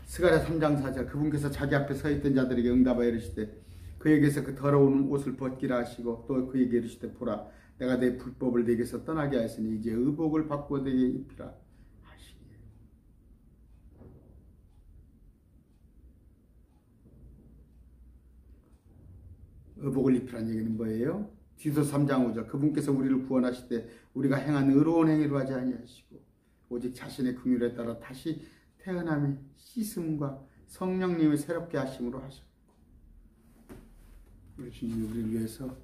스가랴 3장 4절 그분께서 자기 앞에 서 있던 자들에게 응답하여 이르시되 그에게서 그 더러운 옷을 벗기라 하시고 또 그에게 이르시되 보라 내가 내 불법을 내게서 떠나게 하였으니 이제 의복을 바꾸어 내게 입히라 하시니에. 의복을 입히라는 얘기는 뭐예요? 디도서 3장 5절 그분께서 우리를 구원하실 때 우리가 행한 의로운 행위로 하지 아니하시고 오직 자신의 긍휼에 따라 다시 태어남의 씻음과 성령님의 새롭게 하심으로 하셨고 우리 주님이 우리를 위해서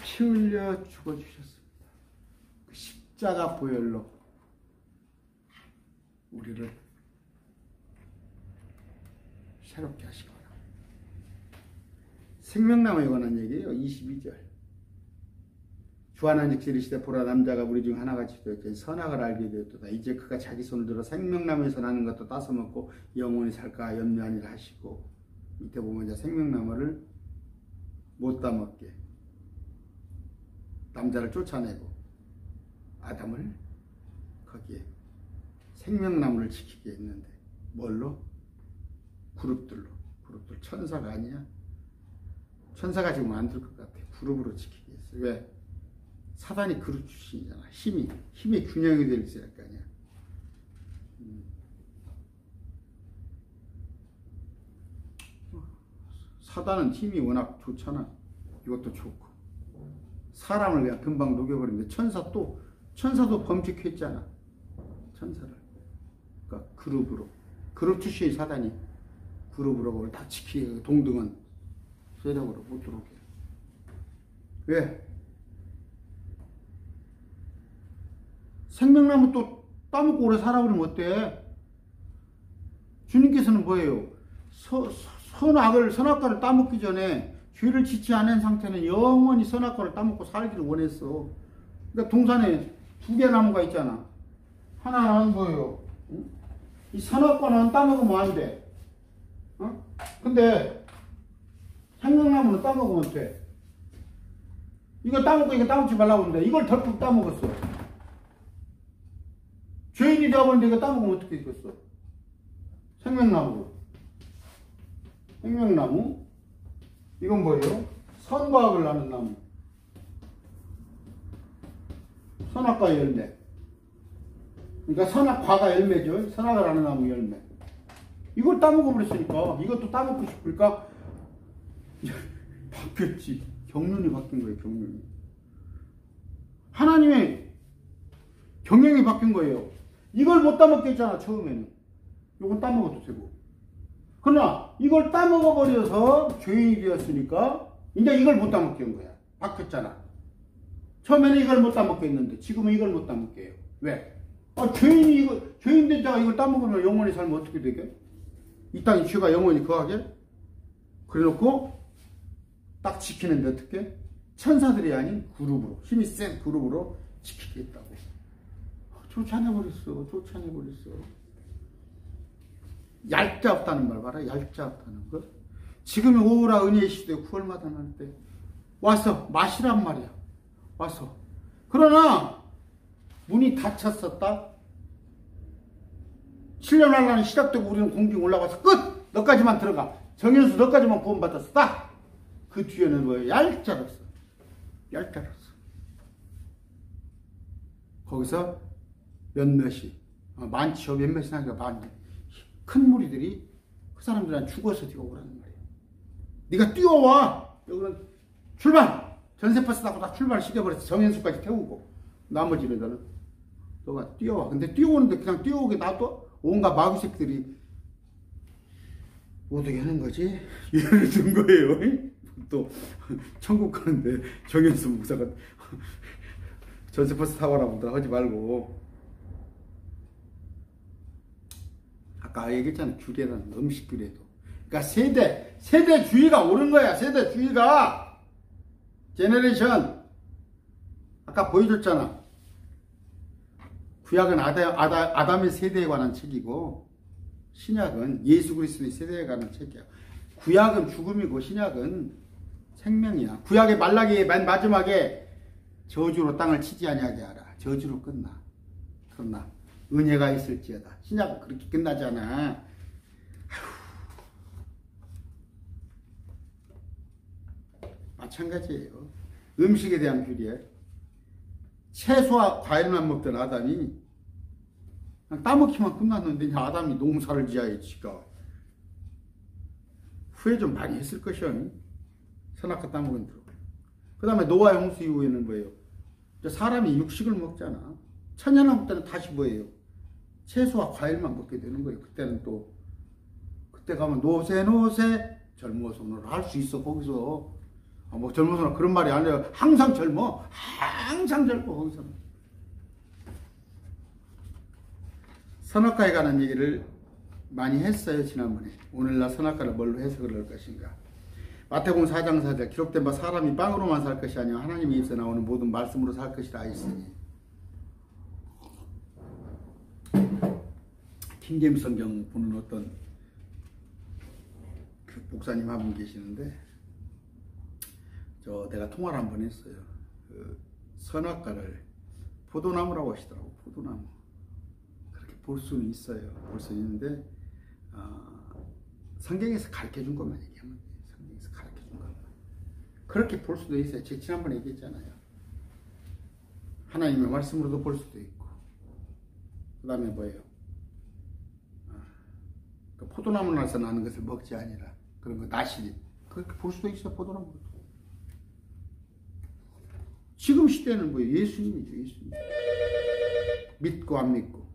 피 흘려 죽어주셨습니다. 그 십자가 보혈로 우리를 새롭게 하시기 바랍니다. 생명나무에 관한 얘기예요. 22절 주하나님 지르시되 보라 남자가 우리 중 하나같이 되었더니 선악을 알게 되었도다. 이제 그가 자기 손을 들어 생명나무에서 나는 것도 따서 먹고 영원히 살까 염려하니라 하시고 밑에 보면 이제 생명나무를 못 따먹게 남자를 쫓아내고 아담을 거기에 생명나무를 지키게 했는데 뭘로? 그룹들 천사가 아니야? 천사가 지금 안 될 것 같아. 그룹으로 지키게 했어. 왜? 사단이 그룹 출신이잖아. 힘의 균형이 될 수 있을 거 아니야. 사단은 힘이 워낙 좋잖아. 이것도 좋고. 사람을 그냥 금방 녹여버리는데 천사도 범죄했잖아. 천사를. 그러니까 그룹 출신의 사단이 그룹으로 그걸 다 지키게 동등한 세력으로 못 들어오게. 왜? 생명나무 또 따먹고 오래 살아버리면 어때? 주님께서는 뭐예요? 선악과를 따먹기 전에 죄를 짓지 않은 상태는 영원히 선악과를 따먹고 살기를 원했어. 그러니까 동산에 2개 나무가 있잖아. 하나는 뭐예요? 응? 이 선악과는 따먹으면 안 돼. 근데 생명나무는 따먹으면 돼. 이거 따먹고 이거 따먹지 말라고 하는데 이걸 덜컥 따먹었어. 죄인이 되어버렸는데 이거 따먹으면 어떻게 되겠어? 생명나무. 이건 뭐예요? 선과 악을 나는 나무. 선악과의 열매. 그러니까 선악과가 열매죠. 선악을 하는 나무 열매. 이걸 따먹어버렸으니까 이것도 따먹고 싶으니까 바뀌었지. 경륜이 바뀐 거예요. 경륜이. 하나님의 경영이 바뀐 거예요. 이걸 못 따먹게 했잖아. 처음에는. 이건 따먹어도 되고. 그러나 이걸 따먹어버려서 죄인이 되었으니까 이제 이걸 못 따먹게 한 거야. 바뀌었잖아. 처음에는 이걸 못 따먹게 했는데 지금은 이걸 못 따먹게 해요. 왜? 죄인 된 자가 이걸 따먹으면 영원히 살면 어떻게 되게? 이 땅에 죄가 영원히 거하게? 그래놓고 딱 지키는데 어떻게? 천사들이 아닌 그룹으로, 힘이 센 그룹으로 지키겠다고. 쫓아내버렸어. 얄짜 없다는 말 봐라. 얄짜 없다는 거. 지금 오라 은혜의 시대 9월마다 날 때 와서 마시란 말이야. 와서 그러나 문이 닫혔었다. 7년 환란이 시작되고 우리는 공중에 올라가서 끝! 너까지만 들어가. 정현수 너까지만 구원받았어. 그 뒤에는 뭐예요? 얄짤었어. 얄짤었어. 거기서 몇몇이, 많지요. 몇몇이 아니라 많이. 큰 무리들이 그 사람들한테 죽어서 뛰어오라는 말이에요. 네가 뛰어와. 여기는 출발! 전세버스 타고 다 출발시켜버렸어. 정현수까지 태우고. 나머지는 너가 뛰어와. 근데 뛰어오는데 그냥 뛰어오게 놔둬? 온갖 마귀새끼들이 못 오게 하는 거지. 예를 든 거예요. 또 천국 가는데 정현수 목사가 전세버스 타고 가라고 하지 말고. 아까 얘기했잖아. 규례라는 음식 규례도. 그러니까 세대주의가 오는 거야. 세대주의가. 제너레이션. 아까 보여줬잖아. 구약은 아담의 세대에 관한 책이고 신약은 예수 그리스도의 세대에 관한 책이야. 구약은 죽음이고 신약은 생명이야. 구약의 말라기의 맨 마지막에 저주로 땅을 치지 아니하게 하라. 저주로 끝나. 그러나 은혜가 있을지어다. 신약은 그렇게 끝나잖아. 마찬가지예요. 음식에 대한 규례. 채소와 과일만 먹던 아담이 그냥 따먹기만 끝났는데 아담이 농사를 지어야지가 후회 좀 많이 했을 것이야. 선악과 따먹은 대로. 그 다음에 노아의 홍수 이후에는 뭐예요? 사람이 육식을 먹잖아. 천년왕국 때는 다시 뭐예요? 채소와 과일만 먹게 되는 거예요. 그때는 또 그때 가면 노세 젊어서는 할 수 있어. 거기서 뭐 젊어서는 그런 말이 아니라 항상 젊어. 항상 젊어. 거기서는. 선악과에 관한 얘기를 많이 했어요. 지난번에. 오늘날 선악과를 뭘로 해석을 할 것인가. 마태복음 4장 4절 기록된 바 사람이 빵으로만 살 것이 아니라 하나님의 입에서 나오는 모든 말씀으로 살 것이라 했으니. 킹제임스 성경 보는 어떤 그 목사님 한 분 계시는데 내가 통화를 한 번 했어요. 그 선악과를 포도나무라고 하시더라고. 포도나무. 그렇게 볼 수는 있어요. 볼 수 있는데 성경에서 가르쳐준 것만 얘기하면 돼요. 성경에서 가르쳐준 것만. 그렇게 볼 수도 있어요. 제가 지난번에 얘기했잖아요. 하나님의 말씀으로도 볼 수도 있고. 그 다음에 뭐예요? 그 포도나무에서 나는 것을 먹지 아니라 그런 거 나시리. 그렇게 볼 수도 있어요. 포도나무도. 지금 시대는 뭐예요? 예수님이죠. 예수님. 믿고 안 믿고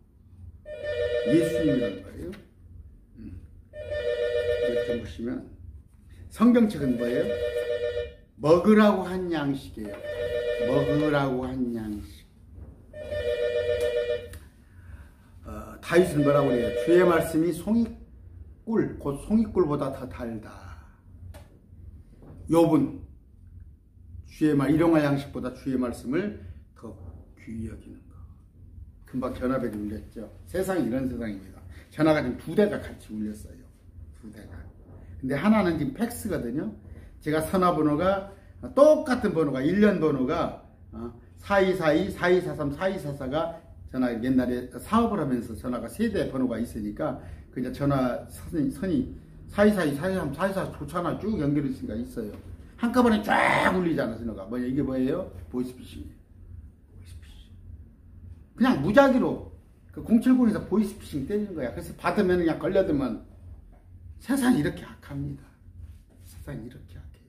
예수님이라는 거예요. 이렇게 보시면 성경책은 뭐예요? 먹으라고 한 양식이에요. 먹으라고 한 양식. 다윗은 뭐라고 그래요? 주의 말씀이 송이꿀, 곧 송이꿀보다 더 달다. 욥은 주의 말, 일용할 양식보다 주의 말씀을 더 귀히 여기는 거. 금방 전화벨이 울렸죠. 세상이 이런 세상입니다. 전화가 지금 2대가 같이 울렸어요. 2대가. 근데 하나는 지금 팩스거든요. 제가 전화번호가 똑같은 번호가 1년 번호가 4242, 4243, 4244가 전화 옛날에 사업을 하면서 전화가 3대 번호가 있으니까 그냥 전화 선이 4242, 4243, 4244 좋잖아. 쭉 연결이 있어요. 한꺼번에 쫙 울리잖아. 전화가. 뭐냐 이게 뭐예요? 보이스피싱이에요. 보이스피싱. 그냥 무작위로 그 070에서 보이스피싱 때리는 거야. 그래서 받으면 그냥 걸려들면 세상이 이렇게 악합니다. 세상이 이렇게 악해요.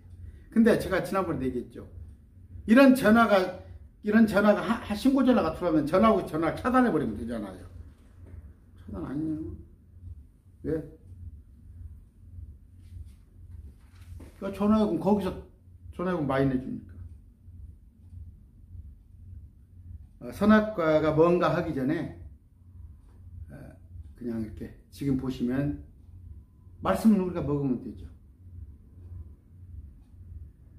근데 제가 지난번에 얘기했죠. 이런 전화가 신고 전화가 들어오면 전화하고 전화를 차단해버리면 되잖아요. 차단 아니에요. 왜? 전화요금 거기서 전화요금 많이 내주니까. 선악과가 뭔가 하기 전에 그냥 이렇게 지금 보시면 말씀을 우리가 먹으면 되죠.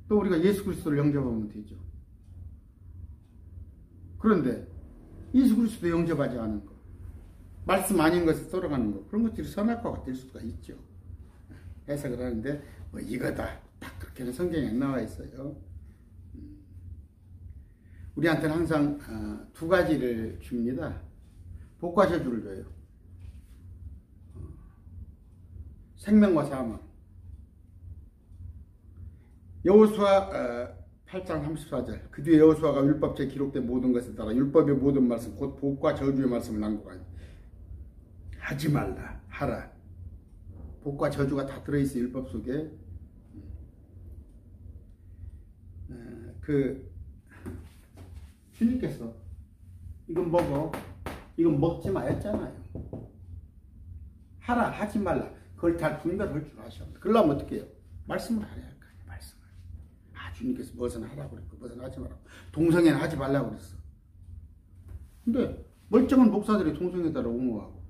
또 우리가 예수 그리스도를 영접하면 되죠. 그런데 예수 그리스도 영접하지 않은 거, 말씀 아닌 것을 따라가는 거, 그런 것들이 선악과가 될 수가 있죠. 해석을 하는데 뭐 이거다 딱 그렇게는 성경에 안 나와 있어요. 우리한테는 항상 두 가지를 줍니다. 복과 저주를 줘요. 생명과 사망. 여호수아 8장 34절. 그 뒤에 여호수아가 율법책에 기록된 모든 것에 따라 율법의 모든 말씀 곧 복과 저주의 말씀을 낭독하니 하지 말라 하라. 복과 저주가 다 들어있어 율법 속에. 주님께서 이건 먹어, 이건 먹지 마 했잖아요. 하라 하지 말라. 그걸 잘 분별할 줄 아셔야 합니다. 그러려면 어떻게 해요? 말씀을 하려야 할 거 아니에요. 말씀을. 주님께서 무엇은 하라고 그랬고 무엇은 하지 말라고. 동성애는 하지 말라고 그랬어. 근데 멀쩡한 목사들이 동성애 따라 옹호하고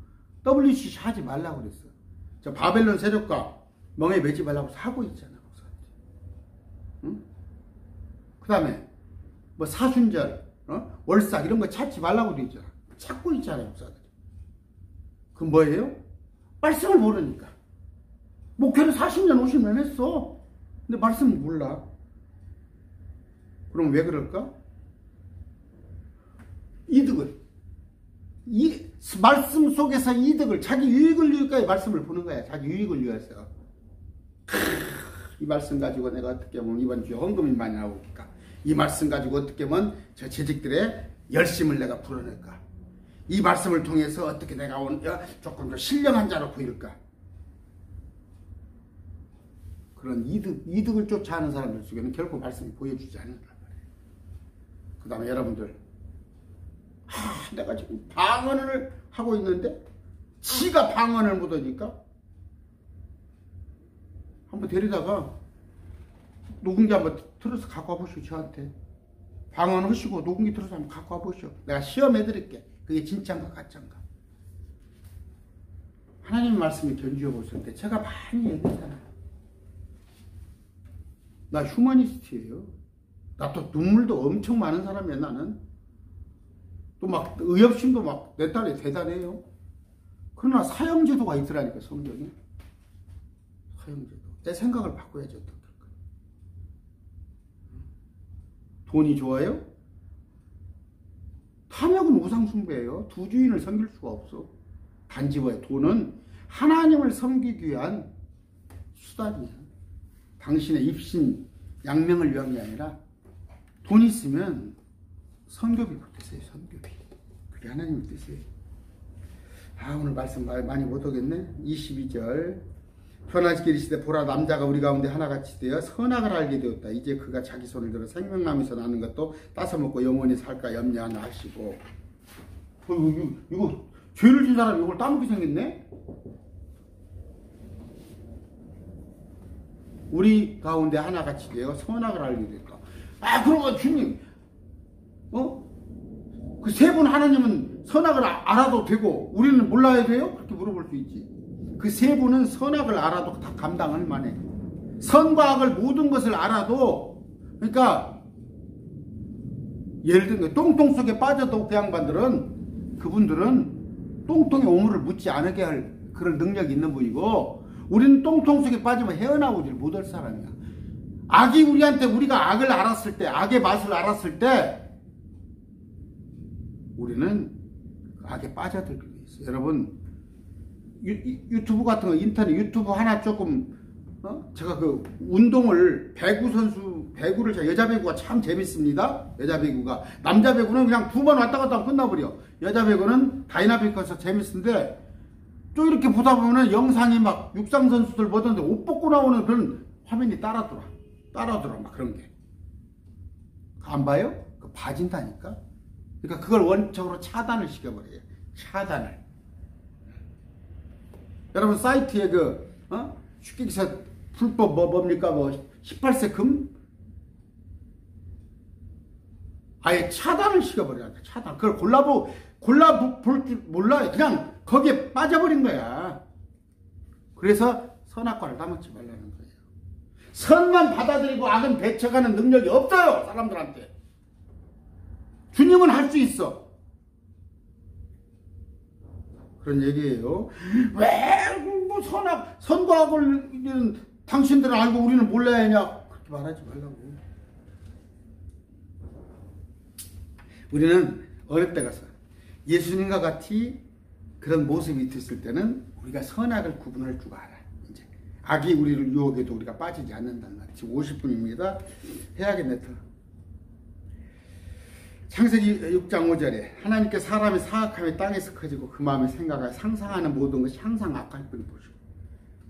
WCC 하지 말라고 그랬어. 저 바벨론 세력과 멍에 매지 말라고 하고 있잖아. 목사들. 응? 그 다음에 뭐 사순절, 월삭 이런 거 찾지 말라고 돼 있잖아. 찾고 있잖아요. 목사들이. 그 뭐예요? 말씀을 모르니까. 목회를 40년 50년 했어. 근데 말씀을 몰라. 그럼 왜 그럴까? 이득을. 말씀 속에서 이득을, 자기 유익을 위해서 말씀을 보는 거야. 자기 유익을 위해서. 이 말씀 가지고 내가 어떻게 하면 이번 주에 헌금이 많이 나올까? 이 말씀 가지고 어떻게 하면 저 재직들의 열심을 내가 풀어낼까? 이 말씀을 통해서 어떻게 내가 조금 더 신령한 자로 보일까? 그런 이득을 쫓아하는 사람들 속에는 결코 말씀이 보여주지 않는단 말이에요. 그 다음에 여러분들, 내가 지금 방언을 하고 있는데 지가 방언을 못하니까 한번 데리다가 녹음기 한번 틀어서 갖고 와보시오. 저한테 방언 하시고 녹음기 틀어서 한번 갖고 와보시오. 내가 시험해 드릴게. 그게 진짜인가 가짜인가. 하나님 말씀이 견주어 보실 때 제가 많이 얘기했잖아요. 나 휴머니스트예요. 나 또 눈물도 엄청 많은 사람이야. 나는 또 막 의협심도 막 내 딸이 대단해요. 그러나 사형제도가 있더라니까. 성경에 사형제도. 내 생각을 바꿔야지. 어떻게 할까? 돈이 좋아요? 탐욕은 우상숭배예요. 두 주인을 섬길 수가 없어. 단지 뭐예요? 돈은 하나님을 섬기기 위한 수단이야. 당신의 입신 양명을 위한 게 아니라 돈 있으면 성교비 붙으세요. 성교비. 그게 하나님의 뜻이에요. 오늘 말씀 많이 못하겠네. 22절. 편하시게 이르시되 보라 남자가 우리 가운데 하나같이 되어 선악을 알게 되었다. 이제 그가 자기 손을 들어 생명나무에서 나는 것도 따서 먹고 영원히 살까 염려하나 하시고. 이거 죄를 진 사람이 이걸 따먹게 생겼네. 우리 가운데 하나같이 되어 선악을 알게 되었다. 그러면 주님, 그 세 분 하나님은 선악을 알아도 되고 우리는 몰라야 돼요? 그렇게 물어볼 수 있지. 그 세 분은 선악을 알아도 다 감당할 만해. 선과 악을 모든 것을 알아도, 그러니까 예를 들면 똥통 속에 빠져도 그 양반들은, 그분들은 똥통에 오물을 묻지 않게 할 그런 능력이 있는 분이고, 우리는 똥통 속에 빠지면 헤어나오지를 못할 사람이야. 악이 우리가 악을 알았을 때, 악의 맛을 알았을 때 우리는 악에 빠져들게 돼 있어요. 여러분, 유튜브 같은 거, 인터넷 유튜브 하나 조금, 제가 그 운동을, 배구를, 여자 배구가 참 재밌습니다. 여자 배구가. 남자 배구는 그냥 두 번 왔다 갔다 하면 끝나버려. 여자 배구는 다이나믹해서 재밌는데, 또 이렇게 보다 보면은 영상이 막 육상 선수들 보던데 옷 벗고 나오는 그런 화면이 따라돌아, 막 그런 게. 안 봐요? 그 봐진다니까? 그러니까 그걸 원칙적으로 차단을 시켜버려요. 차단을. 여러분 사이트에 쉽게 기사 불법 뭡니까 18세 금 아예 차단을 시켜버려요. 차단. 그걸 골라볼 줄 몰라요. 그냥 거기에 빠져버린 거야. 그래서 선악과를 따먹지 말라는 거예요. 선만 받아들이고 악은 배척하는 능력이 없어요. 사람들한테. 주님은 할 수 있어. 그런 얘기예요. 왜 뭐 선과 악을 당신들은 알고 우리는 몰라야 하냐? 그렇게 말하지 말라고. 우리는 어릴 때 가서 예수님과 같이 그런 모습이 됐을 때는 우리가 선악을 구분할 줄 알아. 이제 악이 우리를 유혹해도 우리가 빠지지 않는다는 말이야. 지금 50분입니다. 해야겠네 더. 창세기 6장 5절에 하나님께 사람의 사악함이 땅에서 커지고 그 마음에 생각하여 상상하는 모든 것이 항상 악할 뿐이 보시고,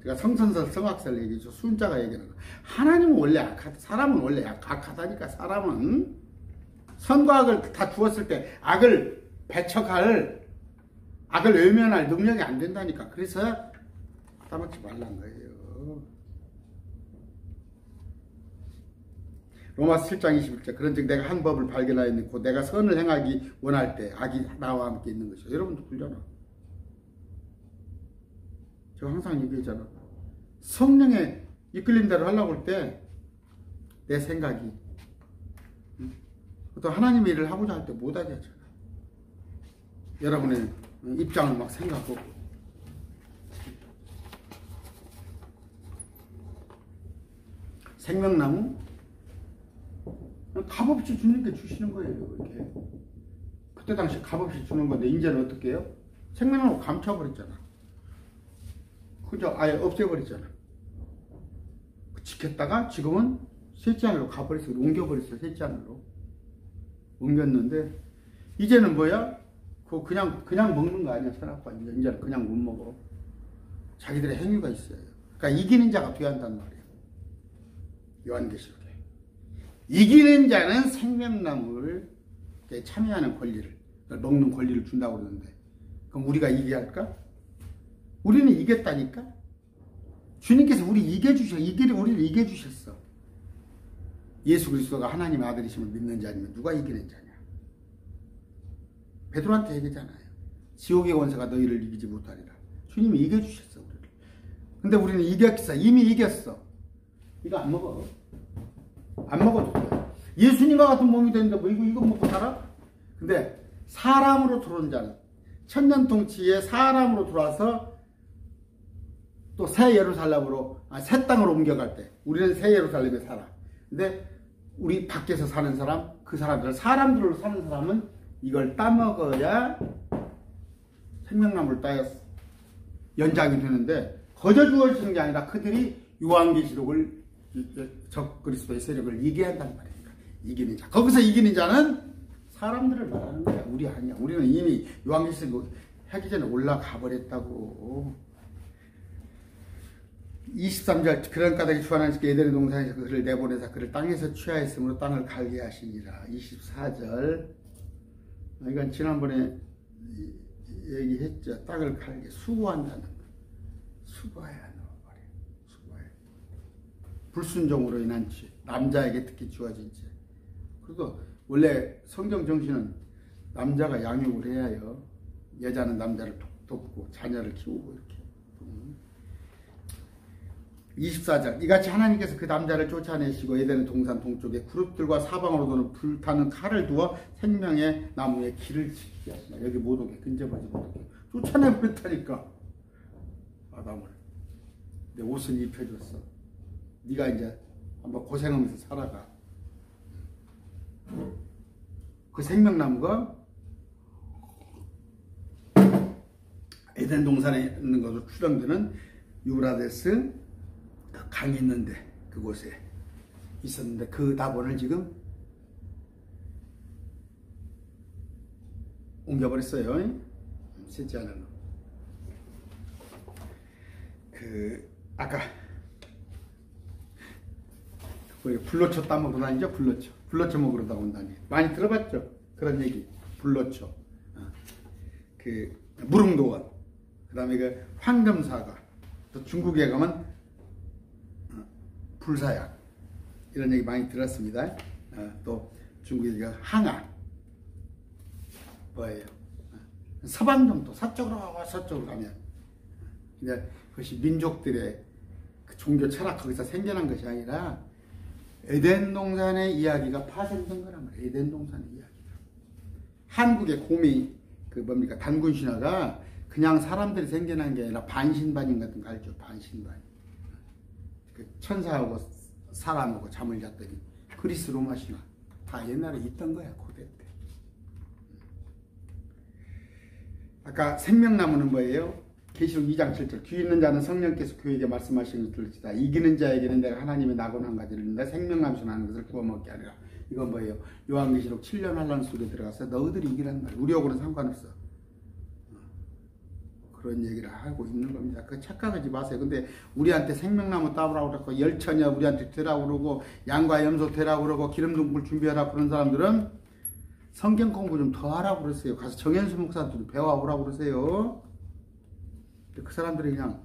제가 성선설 성악설 얘기죠. 순자가 얘기하는 거. 하나님은 원래 악하다. 사람은 원래 악하다니까. 사람은 선과 악을 다 주었을 때 악을 배척할, 악을 외면할 능력이 안 된다니까. 그래서 따먹지 말란 거예요. 로마서 7장 21절. 그런즉 내가 한 법을 발견하였는 곧 내가 선을 행하기 원할 때 악이 나와 함께 있는 것이죠. 여러분도 그러잖아. 제가 항상 얘기하잖아. 성령에 이끌린 대로 하려고 할 때 내 생각이 또 하나님의 일을 하고자 할 때 못하게 하잖아. 여러분의 입장을 막 생각하고. 생명나무 값없이 주님께 주시는 거예요. 이렇게. 그때 당시 값없이 주는 건데 이제는 어떻게 해요? 생명나무 감춰버렸잖아. 그죠? 아예 없애버렸잖아. 지켰다가 지금은 셋째 하늘로 가버렸어. 옮겨버렸어. 셋째 하늘로 옮겼는데 이제는 뭐야? 그거 그냥 먹는 거 아니야. 선악과 이제는 그냥 못 먹어. 자기들의 행위가 있어요. 그러니까 이기는 자가 돼야 한단 말이에요. 요한계시록에 이기는 자는 생명나무를 참여하는 권리를, 먹는 권리를 준다고 그러는데, 그럼 우리가 이기게 할까? 우리는 이겼다니까? 주님께서 우리를 이겨주셨어. 예수 그리스도가 하나님의 아들이심을 믿는 자니면 누가 이기는 자냐? 베드로한테 얘기잖아요. 지옥의 원수가 너희를 이기지 못하리라. 주님이 이겨주셨어, 우리를. 근데 우리는 이겼어. 이미 이겼어. 이거 안 먹어. 안 먹어도 돼. 예수님과 같은 몸이 되는데 뭐 이거 먹고 살아? 근데 사람으로 들어온 자는, 천년 통치에 사람으로 들어와서 또 새 예루살렘으로, 새 땅으로 옮겨갈 때 우리는 새 예루살렘에 살아. 근데 우리 밖에서 사는 사람, 그 사람들, 사람들로 사는 사람은 이걸 따먹어야 생명나무를 따야 연장이 되는데, 거저 주어지는 게 아니라 그들이 요한계시록을, 적 그리스도의 세력을 이기게 한단 말이니까. 이기는 자. 거기서 이기는 자는 사람들을 말하는 거야. 우리 아니야. 우리는 이미 요한계시록 하기 전에 올라가 버렸다고. 23절. 그런 까닭에 주 하나님께 에덴의 동산에서 그를 내보내사 그를 땅에서 취하였으므로 땅을 갈게 하시니라. 24절. 이건 지난번에 얘기했죠. 땅을 갈게, 수고한다는 거. 수고해야 너 말이야. 수고해. 불순종으로 인한 죄, 남자에게 특히 주어진 죄. 그래도 원래 성경 정신은 남자가 양육을 해야 해요. 여자는 남자를 돕고 자녀를 키우고 이렇게. 24절. 이같이 하나님께서 그 남자를 쫓아내시고 에덴의 동산 동쪽에 그룹들과 사방으로 도는 불타는 칼을 두어 생명의 나무에 길을 지키게 하시나. 여기 못 오게, 근접하지 못하게 쫓아내버렸다니까, 아담을. 내 옷을 입혀줬어. 네가 이제 한번 고생하면서 살아가. 그 생명나무가 에덴 동산에 있는 것으로 추정되는 유브라데스 그 강이 있는데 그곳에 있었는데, 그 답원을 지금 옮겨버렸어요. 셋째 하늘로. 아까 불로초 따먹으러 다니죠. 불로초 먹으러 다온다니 많이 들어봤죠. 그런 얘기. 불로초. 무릉도원. 그 다음에 그 황금사과. 또 중국에 가면 불사약. 이런 얘기 많이 들었습니다. 또 중국에 가 항아. 뭐예요? 서방정도. 서쪽으로 가면. 근데 그것이 민족들의 그 종교 철학 거기서 생겨난 것이 아니라 에덴 동산의 이야기가 파생된 거란 말이에요. 에덴 동산의 이야기가. 한국의 고미 단군 신화가 그냥 사람들이 생겨난 게 아니라 반신반인 같은 거 알죠? 반신반인. 그 천사하고 사람하고 잠을 잤더니 그리스 로마 신화 다 옛날에 있던 거야. 고대 때. 아까 생명나무는 뭐예요? 계시록 2장 7절 귀 있는 자는 성령께서 그에게 말씀하시는 것을 들을지다. 이기는 자에게는 내가 하나님의 낙원 한 가지를 내 생명나무 나는 것을 구워 먹게 하리라. 이건 뭐예요? 요한계시록 7년 환란 속에 들어가서 너희들이 이기란 말. 우리하고는 상관없어. 그런 얘기를 하고 있는 겁니다. 그 착각하지 마세요. 근데 우리한테 생명나무 따오라고 그러고 열처녀 우리한테 되라고 그러고 양과 염소 되라고 그러고 기름둥불 준비하라고 그런 사람들은 성경 공부 좀 더 하라고 그러세요. 가서 정현수 목사한테도 배워오라고 그러세요. 그 사람들이 그냥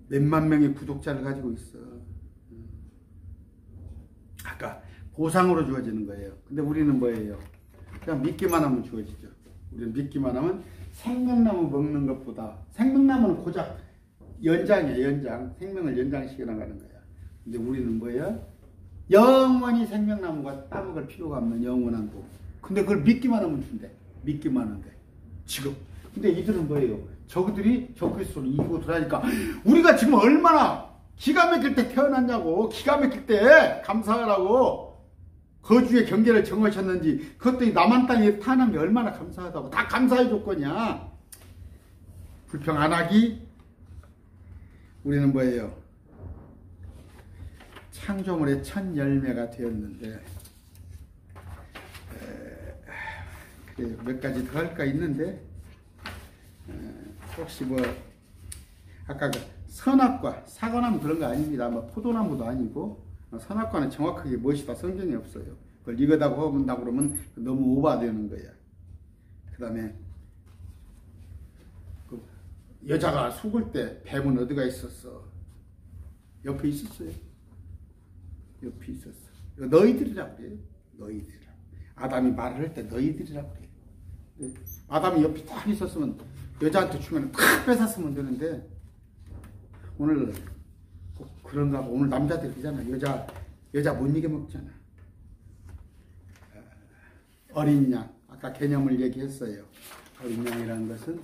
몇만 명의 구독자를 가지고 있어. 아까 보상으로 주어지는 거예요. 근데 우리는 뭐예요? 그냥 믿기만 하면 주어지죠. 우리는 믿기만 하면 생명나무 먹는 것보다 생명나무는 고작 연장이에요. 연장. 생명을 연장시켜 나가는 거야. 근데 우리는 뭐예요? 영원히 생명나무가 따먹을 필요가 없는 영원한 복. 근데 그걸 믿기만 하면 준대. 믿기만 하는데 지금. 근데 이들은 뭐예요? 저그들이 적그리스도를 이기고 들어가니까 우리가 지금 얼마나 기가 막힐 때 태어났냐고. 기가 막힐 때 감사하라고 거주의 경계를 정하셨는지 그것도 남한 땅에 태어난 게 얼마나 감사하다고. 다 감사의 조건이야. 불평 안 하기. 우리는 뭐예요? 창조물의 첫 열매가 되었는데 그래 몇 가지 더 할까 있는데 혹시 뭐 아까 그 선악과 사과나무 그런 거 아닙니다. 뭐 포도나무도 아니고 선악과는 정확하게 무엇이다 성경에 없어요. 그걸 이거다고 한다고 그러면 너무 오버되는 거야. 그 다음에 그 여자가 속을 때 뱀은 어디가 있었어? 옆에 있었어요. 옆에 있었어. 너희들이라고 그래요. 너희들이라고. 아담이 말을 할 때 너희들이라고 그래요. 아담이 옆에 딱 있었으면 여자한테 주면 탁 뺏었으면 되는데 오늘 꼭 그런가 봐. 오늘 남자들 그러잖아. 여자 못 이겨 먹잖아. 어린 양. 아까 개념을 얘기했어요. 어린 양이라는 것은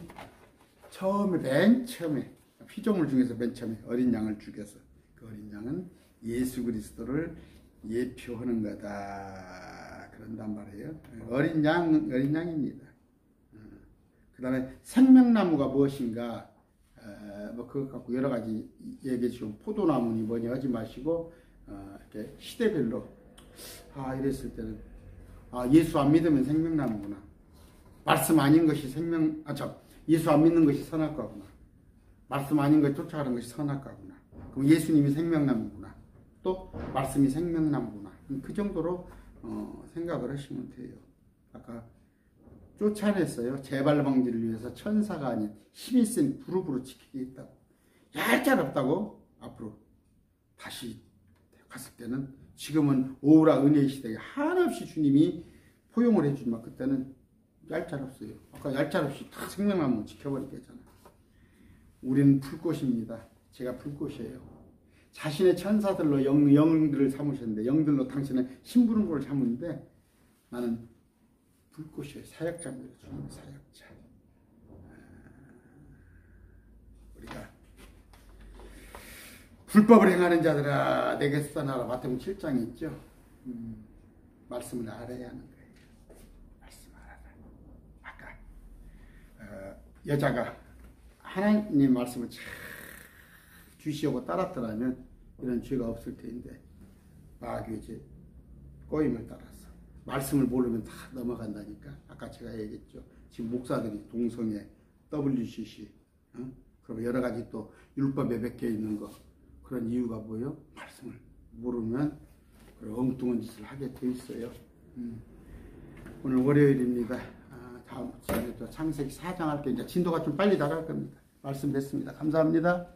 맨 처음에 피조물 중에서 맨 처음에 어린 양을 죽여서 그 어린 양은 예수 그리스도를 예표하는 거다. 그런단 말이에요. 어린 양입니다. 그 다음에 생명나무가 무엇인가, 뭐 그것 갖고 여러 가지 얘기해 주시고, 포도나무니 뭐니 하지 마시고, 이렇게 시대별로, 이랬을 때는, 예수 안 믿으면 생명나무구나. 말씀 아닌 것이 예수 안 믿는 것이 선악과구나. 말씀 아닌 것이 쫓아가는 것이 선악과구나. 그럼 예수님이 생명나무구나. 또, 말씀이 생명나무구나. 그 정도로, 생각을 하시면 돼요. 아까, 쫓아냈어요. 재발 방지를 위해서 천사가 아닌 힘이 센 그룹으로 지키게 했다고. 얄짤없다고 앞으로 다시 갔을 때는 지금은 오후라 은혜의 시대에 한없이 주님이 포용을 해주지만 그때는 얄짤없어요. 아까 얄짤없이 다 생명나무 지켜버리게 했잖아요. 우리는 불꽃입니다. 제가 불꽃이에요. 자신의 천사들로 영들을 삼으셨는데 영들로 당신의 심부름꾼을 삼는데 나는 불꽃이에요. 사역자입니다. 주님의 사역자. 우리가 불법을 행하는 자들아 내게 써나라. 마태복음 7장에 있죠. 말씀을 알아야 하는 거예요. 말씀 알아라. 아까 여자가 하나님 말씀을 잘 주시하고 따랐더라면 이런 죄가 없을 텐데 마귀의 죄 꼬임을 따라서 말씀을 모르면 다 넘어간다니까. 아까 제가 얘기했죠. 지금 목사들이 동성애, WCC, 그리고 여러 가지 또 율법에 맡겨 있는 거. 그런 이유가 뭐예요? 말씀을 모르면 엉뚱한 짓을 하게 돼 있어요. 오늘 월요일입니다. 다음 주에 또 창세기 4장 할게 이제 진도가 좀 빨리 나갈 겁니다. 말씀 뵙습니다. 감사합니다.